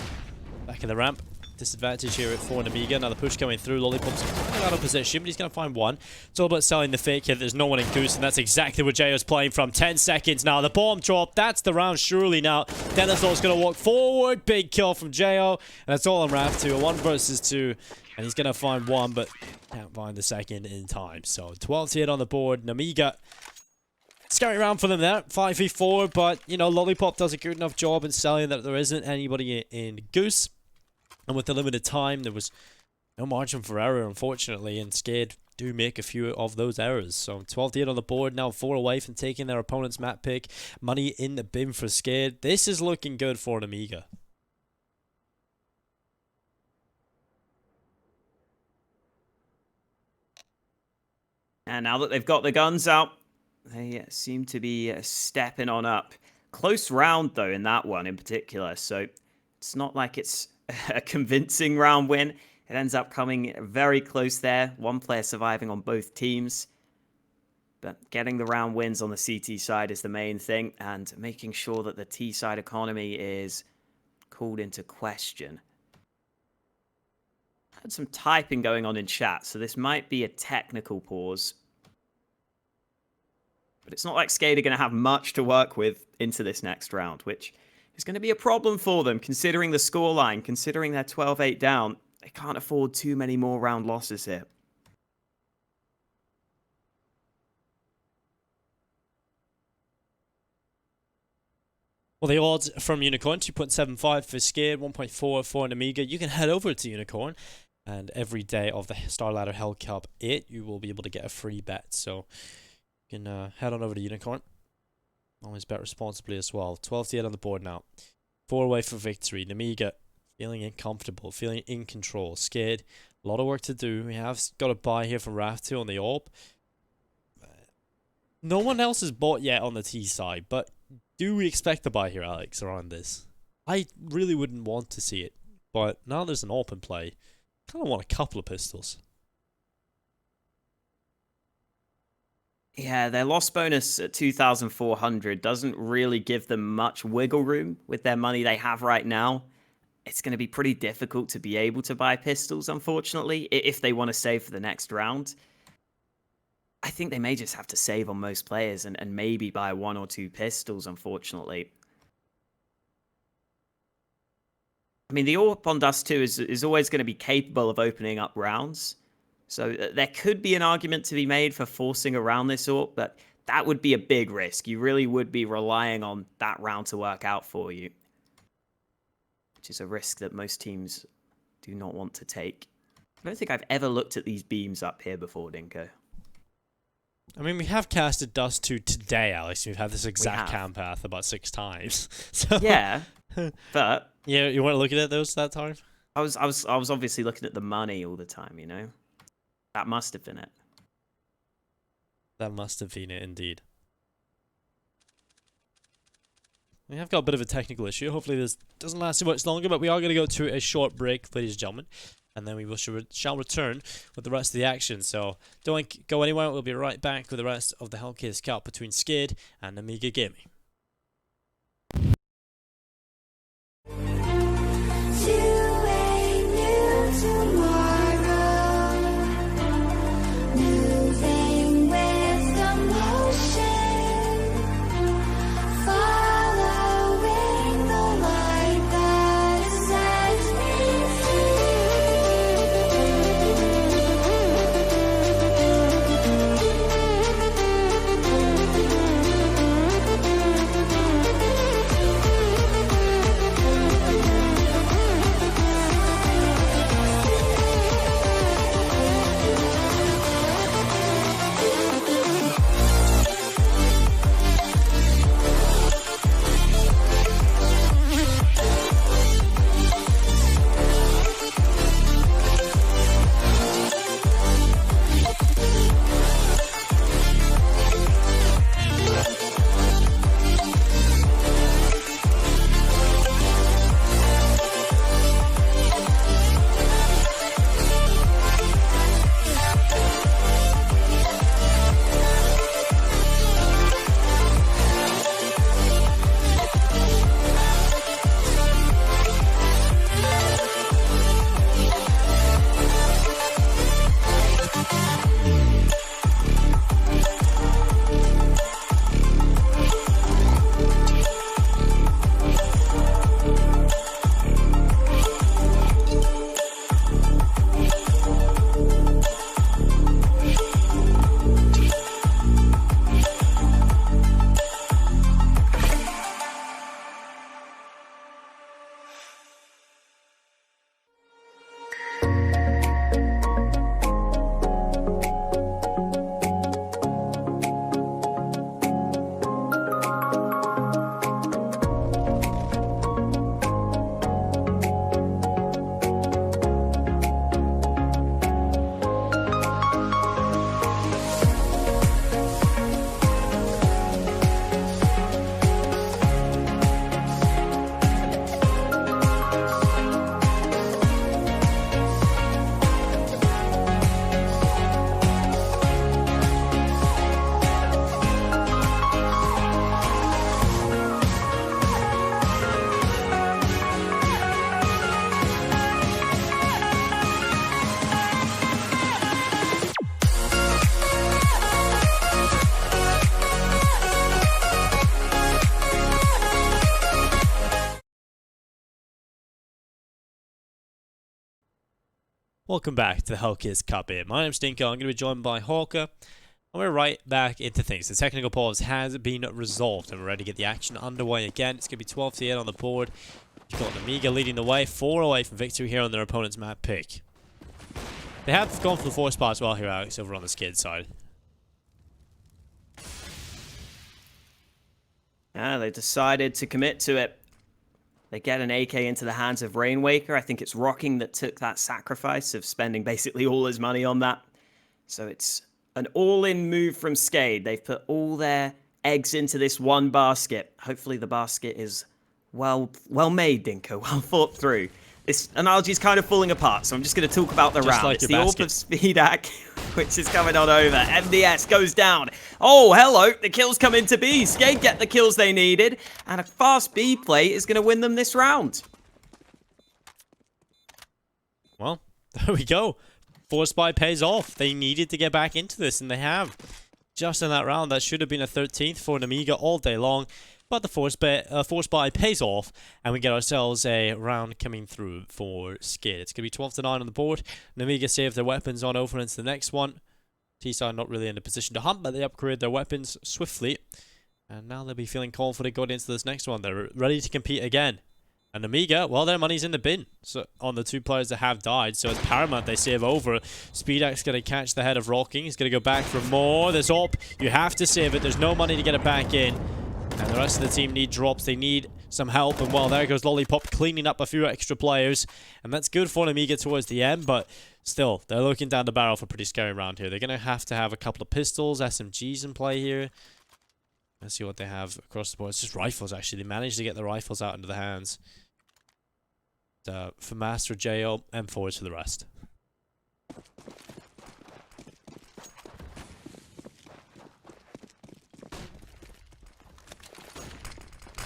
back in the ramp. disadvantage here for Nemiga. Now the push coming through. Lollipop's out of position, but he's going to find one. It's all about selling the fake here. There's no one in Goose, and that's exactly what Jayo's playing from. 10 seconds now. The bomb drop. That's the round, surely now. dennyslaw's going to walk forward. Big kill from Jayo, and it's all on rafftu. A 1 versus 2, and he's going to find one, but can't find the second in time. So 12th hit on the board. Nemiga, scary round for them there. 5v4, but, you know, Lollipop does a good enough job in selling that there isn't anybody in Goose. And with the limited time, there was no margin for error, unfortunately, and SKADE do make a few of those errors. So 12th hit on the board, now 4 away from taking their opponent's map pick. Money in the bin for SKADE. This is looking good for Nemiga. And now that they've got the guns out, they seem to be stepping on up. Close round, though, in that one in particular. So it's not like it's a convincing round win. It ends up coming very close there. One player surviving on both teams. But getting the round wins on the CT side is the main thing. And making sure that the T side economy is called into question. I had some typing going on in chat, so this might be a technical pause. But it's not like SKADE are going to have much to work with into this next round, which is going to be a problem for them, considering the scoreline, considering they're 12-8 down. They can't afford too many more round losses here. Well, the odds from Unicorn, 2.75 for SKADE, 1.4 for Nemiga. You can head over to Unicorn, and every day of the StarLadder Hell Cup 8, you will be able to get a free bet. So you can head on over to Unicorn. Always bet responsibly as well. 12th hit on the board now. 4 away for victory. Nemiga feeling uncomfortable, feeling in control. SKADE, a lot of work to do. We have got a buy here from rafftu on the AWP. No one else has bought yet on the T side, but do we expect to buy here, Alex, around this? I really wouldn't want to see it, but now there's an AWP in play. Kind of want a couple of pistols. Yeah, their loss bonus at 2,400 doesn't really give them much wiggle room with their money they have right now. It's going to be pretty difficult to be able to buy pistols, unfortunately, if they want to save for the next round. I think they may just have to save on most players and maybe buy 1 or 2 pistols, unfortunately. I mean, the AWP on Dust2 is always going to be capable of opening up rounds. So there could be an argument to be made for forcing around this AWP, but that would be a big risk. You really would be relying on that round to work out for you, which is a risk that most teams do not want to take. I don't think I've ever looked at these beams up here before, Dinko. I mean, we have casted Dust2 today, Alex. We've had this exact cam path about 6 times. So yeah, but yeah, you want to look at it that time? I was obviously looking at the money all the time, you know. That must have been it. That must have been it, indeed. We have got a bit of a technical issue. Hopefully this doesn't last too much longer, but we are going to go to a short break, ladies and gentlemen. And then we shall return with the rest of the action. So don't go anywhere. We'll be right back with the rest of the Hellcase Cup between SKADE and Nemiga Gaming. Welcome back to the Hellcase Cup here. My name's Dinko. I'm going to be joined by Hawker. And we're right back into things. The technical pause has been resolved and we're ready to get the action underway again. It's going to be 12-8 on the board. You've got Nemiga leading the way, 4 away from victory here on their opponent's map pick. They have gone for the 4 spot as well here, Alex, over on the SKADE side. Yeah, they decided to commit to it. They get an AK into the hands of Rainwaker. I think it's Rocking that took that sacrifice of spending basically all his money on that. So it's an all-in move from SKADE. They've put all their eggs into this one basket. Hopefully the basket is well made, Dinko, well thought through. This analogy is kind of falling apart, so I'm just going to talk about the round. Like it's the AWP of SPEDAC, which is coming on over. MDS goes down. Oh, hello. The kills come into B. SKADE get the kills they needed, and a fast B play is going to win them this round. Well, there we go. 4 spy pays off. They needed to get back into this, and they have. Just in that round, that should have been a 13th for Nemiga all day long. But the 4 spy pays off, and we get ourselves a round coming through for SKADE. It's going to be 12-9 on the board. Nemiga save their weapons on over into the next one. T-side not really in a position to hunt, but they upgrade their weapons swiftly. And now they'll be feeling confident going into this next one. They're ready to compete again. And Nemiga, well, their money's in the bin on the 2 players that have died. So it's paramount they save over. SPEDAC's going to catch the head of Rocking. He's going to go back for more. There's AWP. You have to save it. There's no money to get it back in. And the rest of the team need drops. They need some help. And well, there goes Lollipop cleaning up a few extra players. And that's good for Nemiga towards the end. But still, they're looking down the barrel for a pretty scary round here. They're going to have a couple of pistols, SMGs in play here. Let's see what they have across the board. It's just rifles, actually. They managed to get the rifles out into the hands. For Master, JO, M4s for the rest.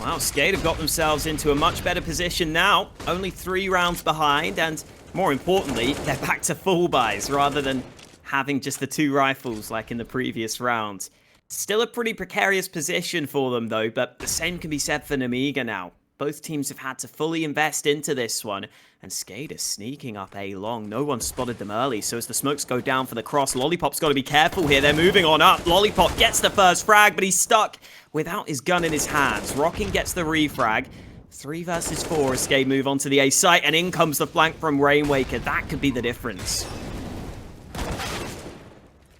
Wow, SKADE have got themselves into a much better position now. Only 3 rounds behind, and more importantly, they're back to full buys rather than having just the 2 rifles like in the previous round. Still a pretty precarious position for them though, but the same can be said for Nemiga now. Both teams have had to fully invest into this one, and SKADE is sneaking up A long. No one spotted them early, so as the smokes go down for the cross, Lollipop's got to be careful here. They're moving on up. Lollipop gets the first frag, but he's stuck without his gun in his hands. Rocking gets the refrag. 3 versus 4 as SKADE move on to the A site, and in comes the flank from Rainwaker. That could be the difference.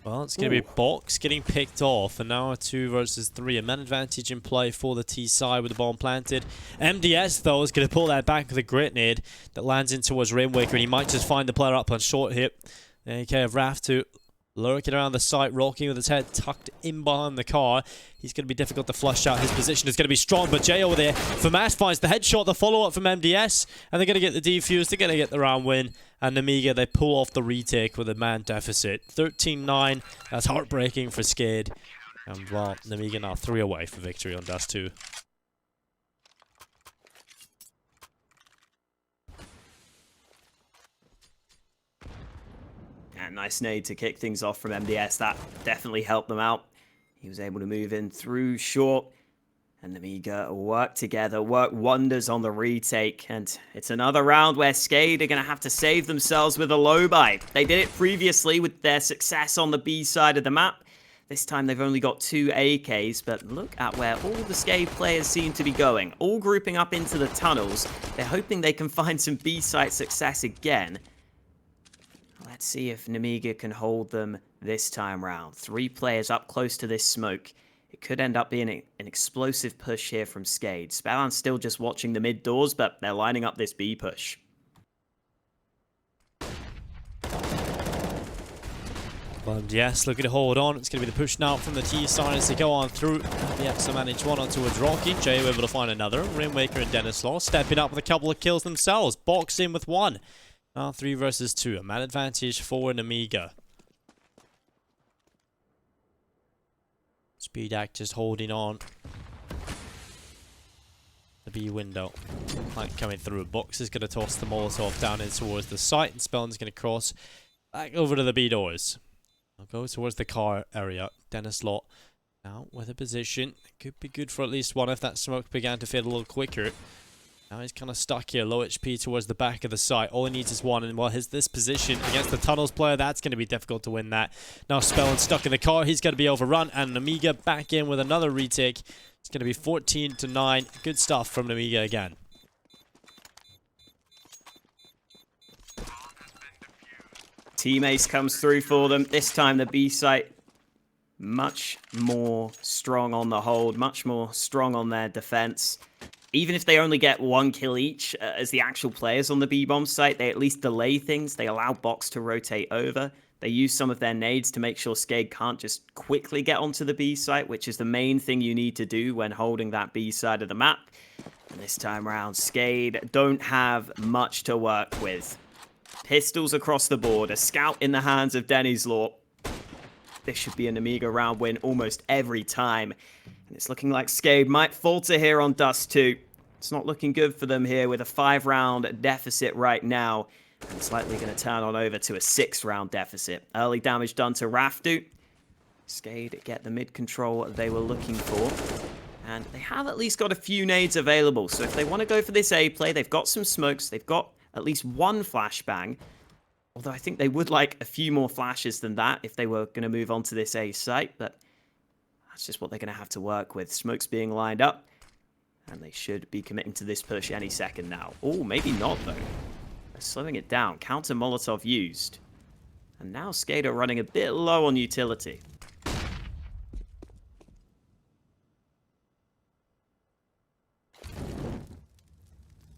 Well, it's going to be Box getting picked off, and now a 2 versus 3. A man advantage in play for the T side with the bomb planted. MDS, though, is going to pull that back with a grenade that lands in towards Rainwaker, and he might just find the player up on short hit. The AK of rafftu lurking around the site, Rocking with his head tucked in behind the car. He's going to be difficult to flush out. His position is going to be strong, but Jay over there, FAMAS finds the headshot, the follow-up from MDS, and they're going to get the defuse, they're going to get the round win, and Nemiga, they pull off the retake with a man deficit. 13-9, that's heartbreaking for SKADE, and well, Nemiga now 3 away for victory on Dust2. Nice nade to kick things off from MDS. That definitely helped them out. He was able to move in through short. And Nemiga work together, work wonders on the retake. And it's another round where SKADE are going to have to save themselves with a low buy. They did it previously with their success on the B side of the map. This time they've only got 2 AKs, but look at where all the SKADE players seem to be going. All grouping up into the tunnels. They're hoping they can find some B site success again. Let's see if Nemiga can hold them this time round. 3 players up close to this smoke. It could end up being an explosive push here from SKADE. SPELLAN's still just watching the mid doors, but they're lining up this B push. Well, yes, looking to hold on. It's going to be the push now from the T side as they go on through. Yes, they manage one on towards Rocky. Jay able to find another. Rainwaker and dennyslaw stepping up with a couple of kills themselves. Box in with 1. Now 3 versus 2. A man advantage for Nemiga. SPEDAC just holding on. The B window. Like coming through. Box is going to toss the Molotov down in towards the site. And SPELLAN's going to cross back over to the B doors. I'll go towards the car area. dennyslaw now with a position. It could be good for at least one if that smoke began to fade a little quicker. Now he's kind of stuck here, low HP towards the back of the site. All he needs is one, and while this position against the tunnels player, that's going to be difficult to win that. Now SPELLAN stuck in the car, he's going to be overrun, and Nemiga back in with another retake. It's going to be 14-9. Good stuff from Nemiga again. Team Ace comes through for them. This time the B site much more strong on the hold, much more strong on their defense. Even if they only get one kill each as the actual players on the B-bomb site, they at least delay things. They allow Box to rotate over. They use some of their nades to make sure SKADE can't just quickly get onto the B site, which is the main thing you need to do when holding that B side of the map. And this time around, SKADE don't have much to work with. Pistols across the board, a scout in the hands of dennyslaw. This should be a Nemiga round win almost every time. And it's looking like SKADE might falter here on Dust2. It's not looking good for them here with a 5-round deficit right now. And it's likely going to turn on over to a 6-round deficit. Early damage done to rafftu. SKADE get the mid control they were looking for. And they have at least got a few nades available. So if they want to go for this A play, they've got some smokes. They've got at least one flashbang. Although I think they would like a few more flashes than that if they were going to move on to this A site. But that's just what they're going to have to work with. Smokes being lined up. And they should be committing to this push any second now. Oh, maybe not, though. They're slowing it down. Counter Molotov used. And now SKADE are running a bit low on utility.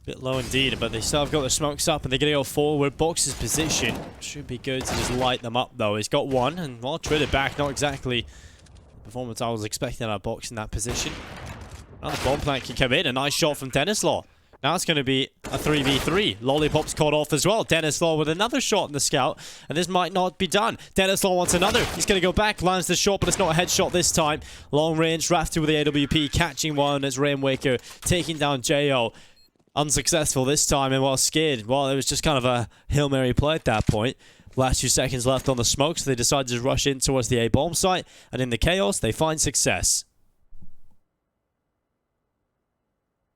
Bit low indeed, but they still have got the smokes up, and they're going to go forward. Box's position should be good to just light them up, though. He's got one, and well, traded back. Not exactly the performance I was expecting out of Box in that position. Now the bomb plant can come in. A nice shot from dennyslaw. Now it's going to be a 3v3. Lollipop's caught off as well. dennyslaw with another shot in the scout, and this might not be done. dennyslaw wants another. He's going to go back, lands the shot, but it's not a headshot this time. Long range, rafftu with the AWP, catching one as Rainwaker taking down Jo. Unsuccessful this time, and while SKADE, well, it was just kind of a Hail Mary play at that point. Last 2 seconds left on the smoke, so they decided to rush in towards the A-bomb site, and in the chaos, they find success.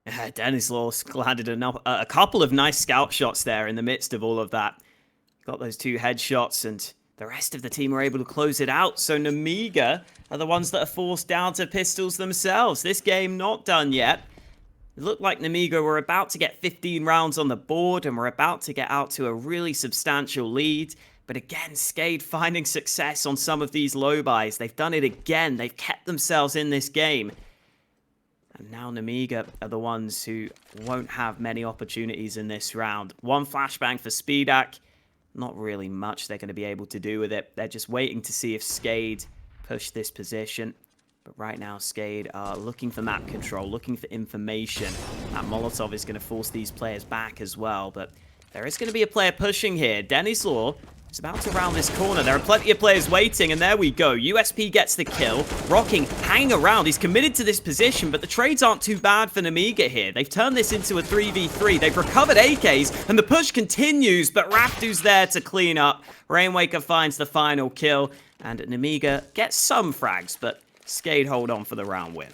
dennyslaw landed a couple of nice scout shots there in the midst of all of that. Got those 2 headshots, and the rest of the team were able to close it out. So Nemiga are the ones that are forced down to pistols themselves. This game not done yet. It looked like Nemiga were about to get 15 rounds on the board and were about to get out to a really substantial lead. But again, SKADE finding success on some of these low buys. They've done it again. They've kept themselves in this game. And now Nemiga are the ones who won't have many opportunities in this round. One flashbang for SPELLAN. Not really much they're going to be able to do with it. They're just waiting to see if SKADE push this position. But right now, SKADE are looking for map control, looking for information. That Molotov is going to force these players back as well. But there is going to be a player pushing here. dennyslaw is about to round this corner. There are plenty of players waiting, and there we go. USP gets the kill. Rocking, hanging around. He's committed to this position, but the trades aren't too bad for Nemiga here. They've turned this into a 3v3. They've recovered AKs, and the push continues, but rafftu's there to clean up. Rainwaker finds the final kill, and Nemiga gets some frags, but SKADE hold on for the round win.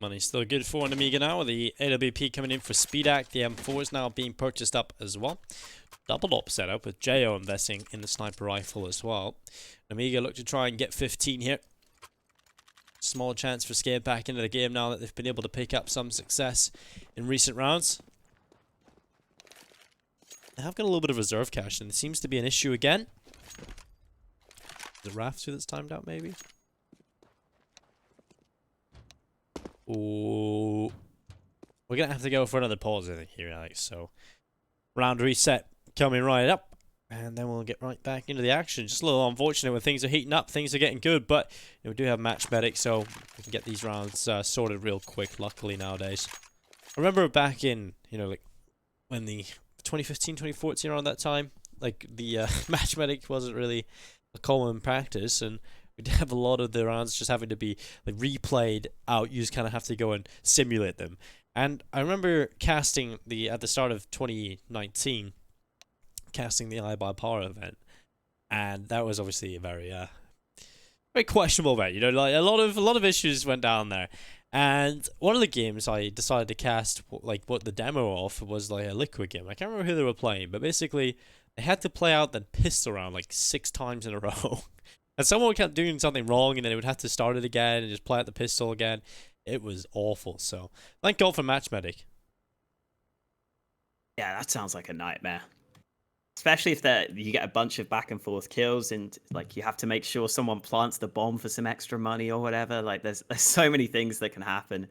Money's still good for Nemiga now, with the AWP coming in for SPELLAN. The M4 is now being purchased up as well. Double op setup with Jo investing in the sniper rifle as well. Nemiga look to try and get 15 here. Small chance for SKADE back into the game now that they've been able to pick up some success in recent rounds. They have got a little bit of reserve cash, and it seems to be an issue again. Is it rafftu that's timed out, maybe? Ooh. We're going to have to go for another pause, I think, here, Alex. So, round reset coming right up. And then we'll get right back into the action. Just a little unfortunate when things are heating up. Things are getting good, but you know, we do have match medic, so we can get these rounds sorted real quick, luckily, nowadays. I remember back in, you know, like, when the 2015, 2014, around that time, like, the match medic wasn't really a common practice, and we did have a lot of the rounds just having to be like replayed out. You just kind of have to go and simulate them. And I remember casting at the start of 2019, casting the iBuyPower event, and that was obviously a very questionable event. You know, like a lot of issues went down there. And one of the games I decided to cast, like what the demo of, was like a liquid game. I can't remember who they were playing, but basically they had to play out the pistol round like 6 times in a row. And someone kept doing something wrong, and then they would have to start it again and just play out the pistol again. It was awful. So thank God for Match Medic. Yeah, that sounds like a nightmare. Especially if you get a bunch of back and forth kills, and like you have to make sure someone plants the bomb for some extra money or whatever. Like there's so many things that can happen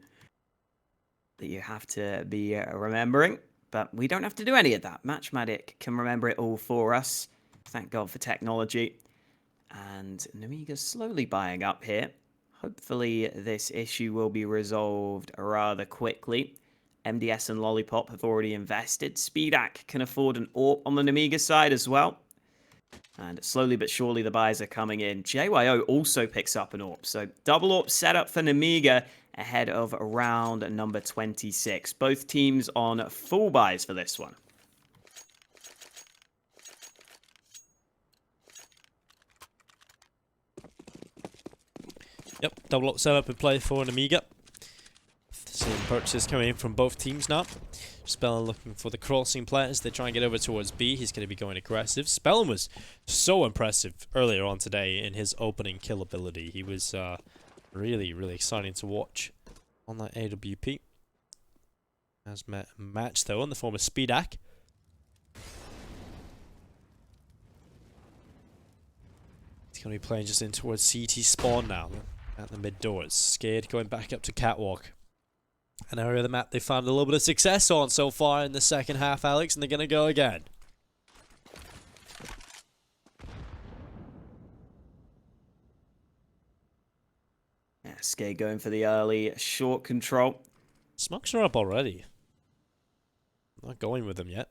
that you have to be remembering. But we don't have to do any of that. Matchmatic can remember it all for us. Thank God for technology. And Nemiga's slowly buying up here. Hopefully this issue will be resolved rather quickly. MDS and Lollipop have already invested. SPEDAC can afford an AWP on the Nemiga side as well. And slowly but surely the buys are coming in. JYO also picks up an AWP. So double AWP setup for Nemiga ahead of round number 26. Both teams on full buys for this one. Yep, double AWP setup in play for Nemiga. Same purchase coming in from both teams now. SPELLAN looking for the crossing players. They try and get over towards B. He's going to be going aggressive. SPELLAN was so impressive earlier on today in his opening kill ability. He was really, really exciting to watch on that AWP. Has met a match though in the form of SPEDAC. He's going to be playing just in towards CT spawn now at the mid doors. SKADE going back up to Catwalk. An area of the map they found a little bit of success on so far in the second half, Alex, and they're going to go again. Yeah, SKADE going for the early short control. Smokes are up already. Not going with them yet.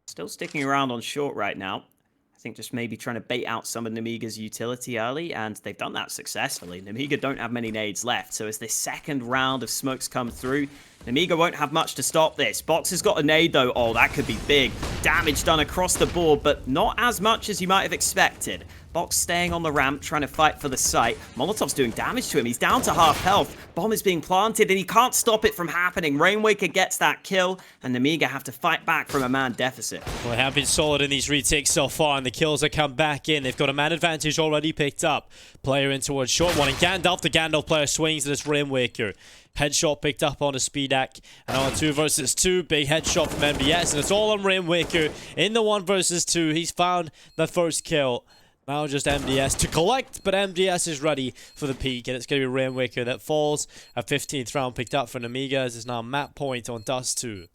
Still sticking around on short right now. I think just maybe trying to bait out some of Nemiga's utility early, and they've done that successfully. Nemiga don't have many nades left, so as this second round of smokes come through, Nemiga won't have much to stop this. Box has got a nade though. Oh, that could be big. Damage done across the board, but not as much as you might have expected. Box staying on the ramp, trying to fight for the site. Molotov's doing damage to him. He's down to half health. Bomb is being planted, and he can't stop it from happening. Rainwaker gets that kill, and Nemiga have to fight back from a man deficit. Well, they have been solid in these retakes so far, and the kills have come back in. They've got a man advantage already picked up. Player in towards short one, and Gandalf, the Gandalf player, swings at this Rainwaker. Headshot picked up on a SPEDAC, and on 2 versus 2, big headshot from MBS, and it's all on Rainwaker in the 1 versus 2. He's found the first kill. Now just MDS to collect, but MDS is ready for the peak, and it's going to be Rainwaker that falls. A 15th round picked up for Nemiga, as it's now map point on Dust2.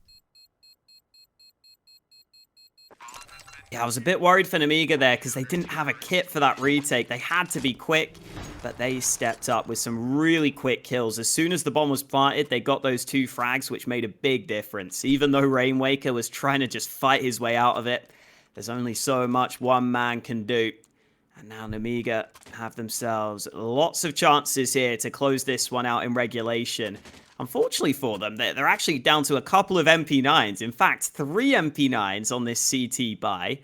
Yeah, I was a bit worried for Nemiga there because they didn't have a kit for that retake. They had to be quick, but they stepped up with some really quick kills. As soon as the bomb was planted, they got those 2 frags, which made a big difference. Even though Rainwaker was trying to just fight his way out of it, there's only so much one man can do. And now Nemiga have themselves lots of chances here to close this one out in regulation. Unfortunately for them, they're actually down to a couple of MP9s. In fact, 3 MP9s on this CT buy.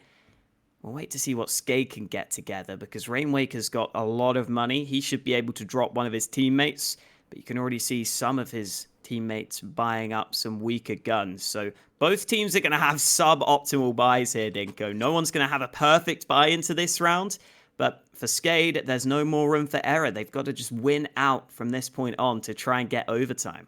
We'll wait to see what SKADE can get together, because Rainwaker's got a lot of money. He should be able to drop one of his teammates, but you can already see some of his teammates buying up some weaker guns. So both teams are going to have suboptimal buys here, Dinko. No one's going to have a perfect buy into this round. But for SKADE, there's no more room for error. They've got to just win out from this point on to try and get overtime.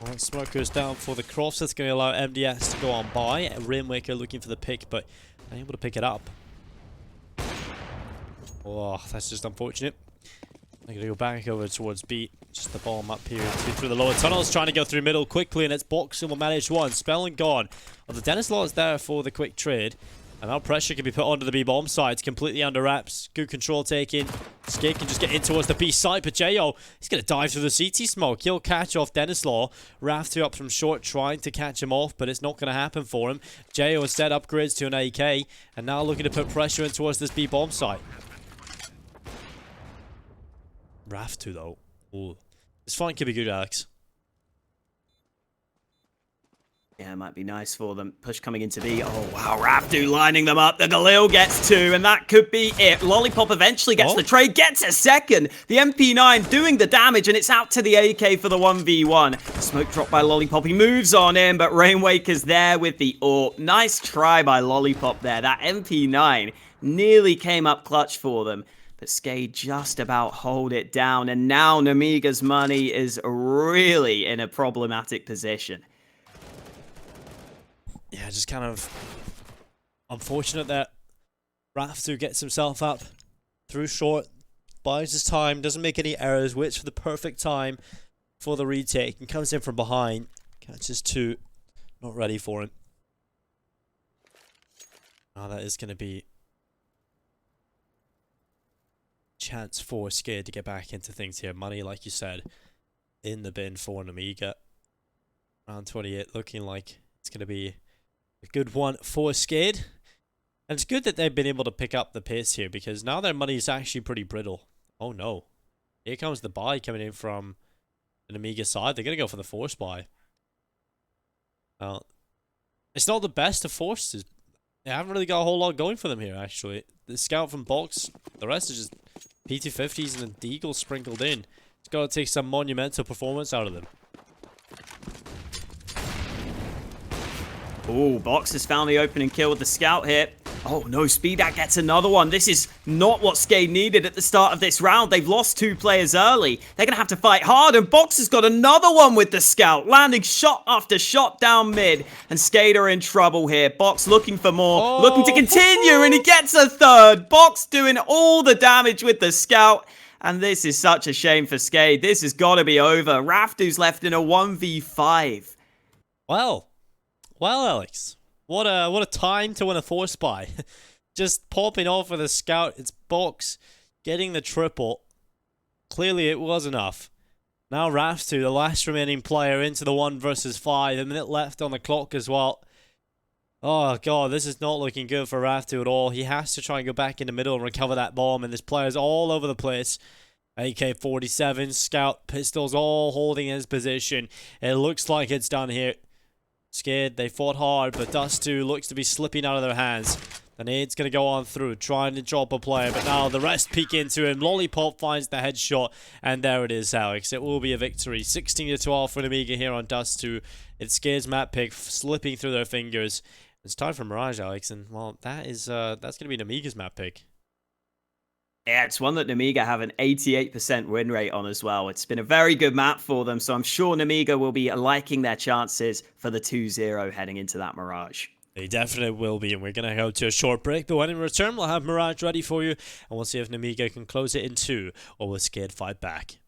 Well, smoke goes down for the cross. That's going to allow MDS to go on by. Rainwaker looking for the pick, but unable to pick it up. Oh, that's just unfortunate. They're going to go back over towards B. Just the bomb up here through the lower tunnels, trying to go through middle quickly, and it's Boxing will manage one. SPELLAN gone. Well, the dennyslaw is there for the quick trade. And now pressure can be put onto the B bomb side. It's completely under wraps. Good control taken. SKADE can just get in towards the B side, but JO, he's going to dive through the CT smoke. He'll catch off dennyslaw. rafftu up from short, trying to catch him off, but it's not going to happen for him. JO instead upgrades to an AK, and now looking to put pressure in towards this B bomb site. rafftu though. Ooh. This fight could be good, Alex. Yeah, it might be nice for them. Push coming into B. Oh, wow. rafftu lining them up. The Galil gets 2, and that could be it. Lollipop eventually gets the trade, gets a second. The MP9 doing the damage, and it's out to the AK for the 1v1. Smoke drop by Lollipop. He moves on in, but Rainwaker's there with the AWP. Nice try by Lollipop there. That MP9 nearly came up clutch for them. But SKADE just about hold it down, and now Nemiga's money is really in a problematic position. Yeah, just kind of unfortunate that rafftu gets himself up through short, buys his time, doesn't make any errors, waits for the perfect time for the retake, and comes in from behind, catches 2, not ready for him. Now that is going to be chance for SKADE to get back into things here. Money, like you said, in the bin for Nemiga. Round 28 looking like it's going to be a good one for SKADE. And it's good that they've been able to pick up the pace here, because now their money is actually pretty brittle. Oh no. Here comes the buy coming in from the Nemiga side. They're going to go for the force buy. It's not the best of forces. They haven't really got a whole lot going for them here, actually. The scout from box, the rest is just P250s and the Deagle sprinkled in. It's got to take some monumental performance out of them. Oh, Box has found the opening kill with the scout here. Oh no, Speedak gets another one. This is not what SKADE needed at the start of this round. They've lost 2 players early. They're going to have to fight hard, and Box has got another one with the scout, landing shot after shot down mid, and SKADE are in trouble here. Box looking for more, looking to continue, and he gets a third. Box doing all the damage with the scout, and this is such a shame for SKADE. This has got to be over. rafftu's left in a 1v5. Well, Alex, what a time to win a force buy. Just popping off with a scout. It's Box getting the triple. Clearly it was enough. Now rafftu, the last remaining player, into the 1 versus 5. A minute left on the clock as well. Oh god, this is not looking good for rafftu at all. He has to try and go back in the middle and recover that bomb, and there's players all over the place. AK-47, scout, pistols, all holding his position. It looks like it's done here. SKADE, they fought hard, but Dust2 looks to be slipping out of their hands. The nade's going to go on through, trying to drop a player, but now the rest peek into him. Lollipop finds the headshot, and there it is, Alex. It will be a victory. 16-12 for Nemiga here on Dust2. It's SKADE's map pick slipping through their fingers. It's time for Mirage, Alex, and well, that's going to be Nemiga's map pick. Yeah, it's one that Nemiga have an 88% win rate on as well. It's been a very good map for them, so I'm sure Nemiga will be liking their chances for the 2-0 heading into that Mirage. They definitely will be, and we're going to go to a short break, but when in return, we'll have Mirage ready for you, and we'll see if Nemiga can close it in 2, or will SKADE fight back.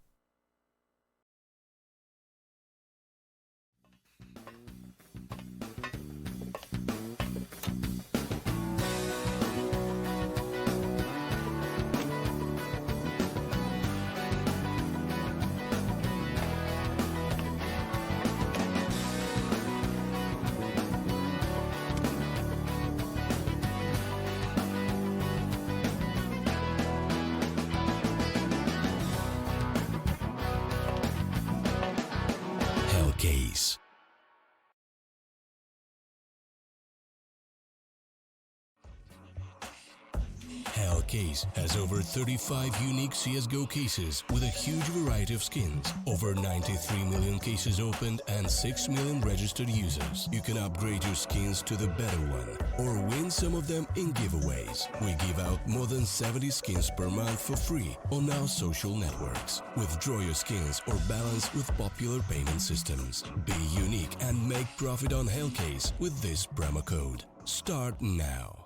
Hellcase. Hellcase has over 35 unique CSGO cases with a huge variety of skins, over 93 million cases opened and 6 million registered users. You can upgrade your skins to the better one or win some of them in giveaways. We give out more than 70 skins per month for free on our social networks. Withdraw your skins or balance with popular payment systems. Be unique and make profit on Hellcase with this promo code. Start now.